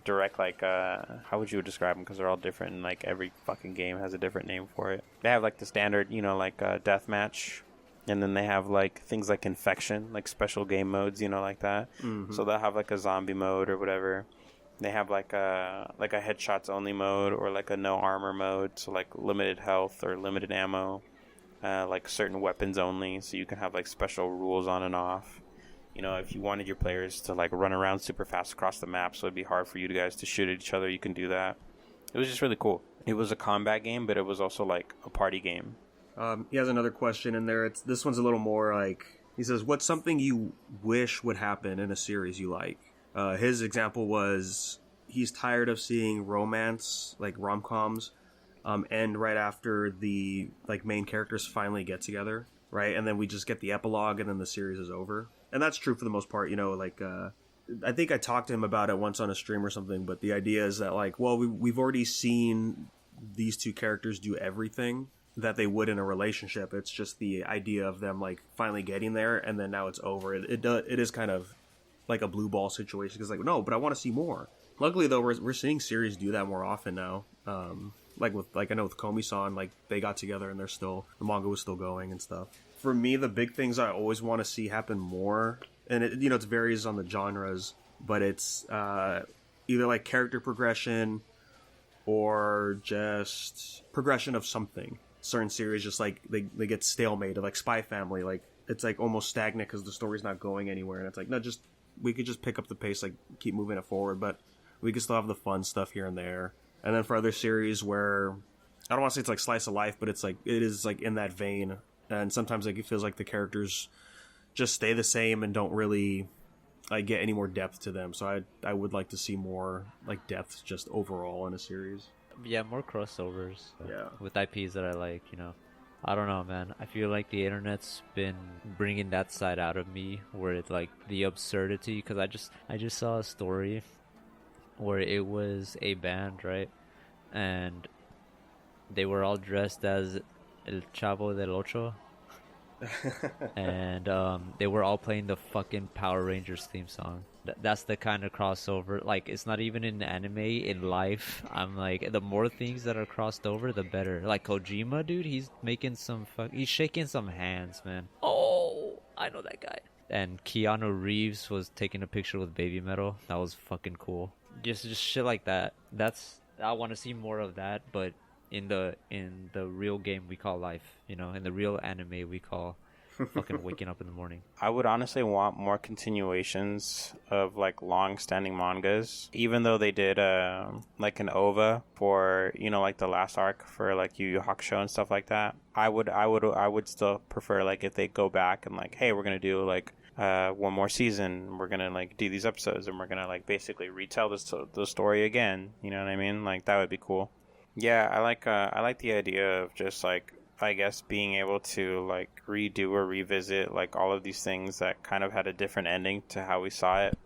direct, like, how would you describe them? Because they're all different, and, like, every fucking game has a different name for it. They have, like, the standard, like, deathmatch, and then they have, like, things like Infection, like, special game modes, like that. Mm-hmm. So they'll have, like, a zombie mode or whatever. They have, like a headshots only mode, or, like, a no armor mode, so, like, limited health or limited ammo, like, certain weapons only, so you can have, like, special rules on and off. You know, if you wanted your players to like run around super fast across the map, so it'd be hard for you guys to shoot at each other, you can do that. It was just really cool. It was a combat game, but it was also like a party game. He has another question in there. This one's a little more like, he says, what's something you wish would happen in a series you like? His example was he's tired of seeing romance, like rom-coms, end right after the like main characters finally get together, right? And then we just get the epilogue and then the series is over. And that's true for the most part, you know, like, I think I talked to him about it once on a stream or something, but the idea is that like, well, we've already seen these two characters do everything that they would in a relationship. It's just the idea of them like finally getting there and then now it's over. It is kind of like a blue ball situation because like, no, but I want to see more. Luckily though, we're seeing series do that more often now. Like I know with Komi-san, like they got together and the manga was still going and stuff. For me, the big things I always want to see happen more, and it, you know, it varies on the genres, but it's either like character progression or just progression of something. Certain series just like they get stalemate, like Spy Family, like it's like almost stagnant because the story's not going anywhere, and it's like, no, just we could just pick up the pace, like keep moving it forward, but we can still have the fun stuff here and there. And then for other series where I don't want to say it's like slice of life, but it's like it is like in that vein, and sometimes like it feels like the characters just stay the same and don't really like get any more depth to them. So I would like to see more like depth just overall in a series. Yeah, more crossovers. Yeah. With IPs that I like, you know. I don't know, man. I feel like the internet's been bringing that side out of me, where it's like the absurdity. Because I just saw a story where it was a band, right, and they were all dressed as El Chavo del Ocho, and they were all playing the fucking Power Rangers theme song. That's the kind of crossover. Like, it's not even in anime, in life. I'm like, the more things that are crossed over, the better. Like Kojima, dude, he's making he's shaking some hands, man. Oh, I know that guy. And Keanu Reeves was taking a picture with Baby Metal. That was fucking cool. Just shit like that. I want to see more of that, but in the real game we call life, you know, in the real anime we call fucking waking up in the morning. I would honestly want more continuations of like long-standing mangas, even though they did like an OVA for, you know, like the last arc for like Yu Yu Hakusho and stuff like that. I would still prefer like if they go back and like, hey, we're gonna do like one more season, we're gonna like do these episodes and we're gonna like basically retell the story again, you know what I mean? Like that would be cool. Yeah, I like the idea of just like, I guess, being able to like redo or revisit like all of these things that kind of had a different ending to how we saw it.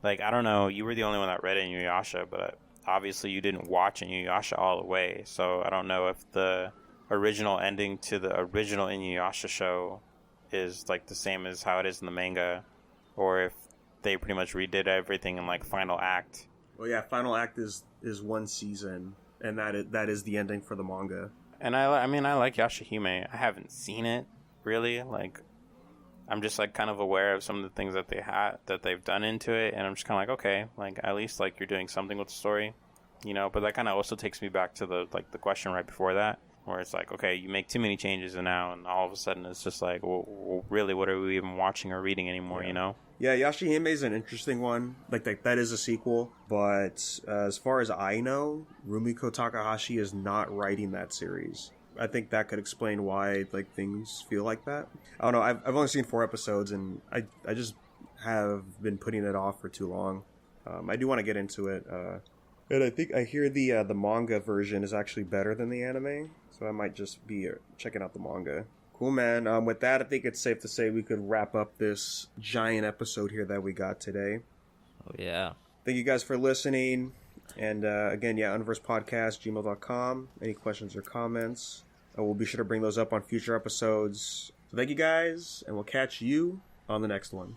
Like, I don't know, you were the only one that read Inuyasha, but obviously you didn't watch Inuyasha all the way, so I don't know if the original ending to the original Inuyasha show is like the same as how it is in the manga, or if they pretty much redid everything in like final act. Well, yeah, final act is one season, and that is the ending for the manga. And I mean, I like Yashahime. I haven't seen it, really. Like, I'm just, like, kind of aware of some of the things that they've done into it. And I'm just kind of like, okay, like, at least, like, you're doing something with the story, you know? But that kind of also takes me back to the question right before that, where it's like, okay, you make too many changes and all of a sudden it's just like, well, really, what are we even watching or reading anymore, you know? Yeah, Yashahime is an interesting one. Like that is a sequel, but as far as I know, Rumiko Takahashi is not writing that series. I think that could explain why like things feel like that. I don't know. I've only seen 4 episodes, and I just have been putting it off for too long. I do want to get into it, and I think I hear the manga version is actually better than the anime, so I might just be checking out the manga. Cool, man. With that, I think it's safe to say we could wrap up this giant episode here that we got today. Oh, yeah. Thank you guys for listening. And again, yeah, unversedpodcast@gmail.com. Any questions or comments, we'll be sure to bring those up on future episodes. So thank you guys, and we'll catch you on the next one.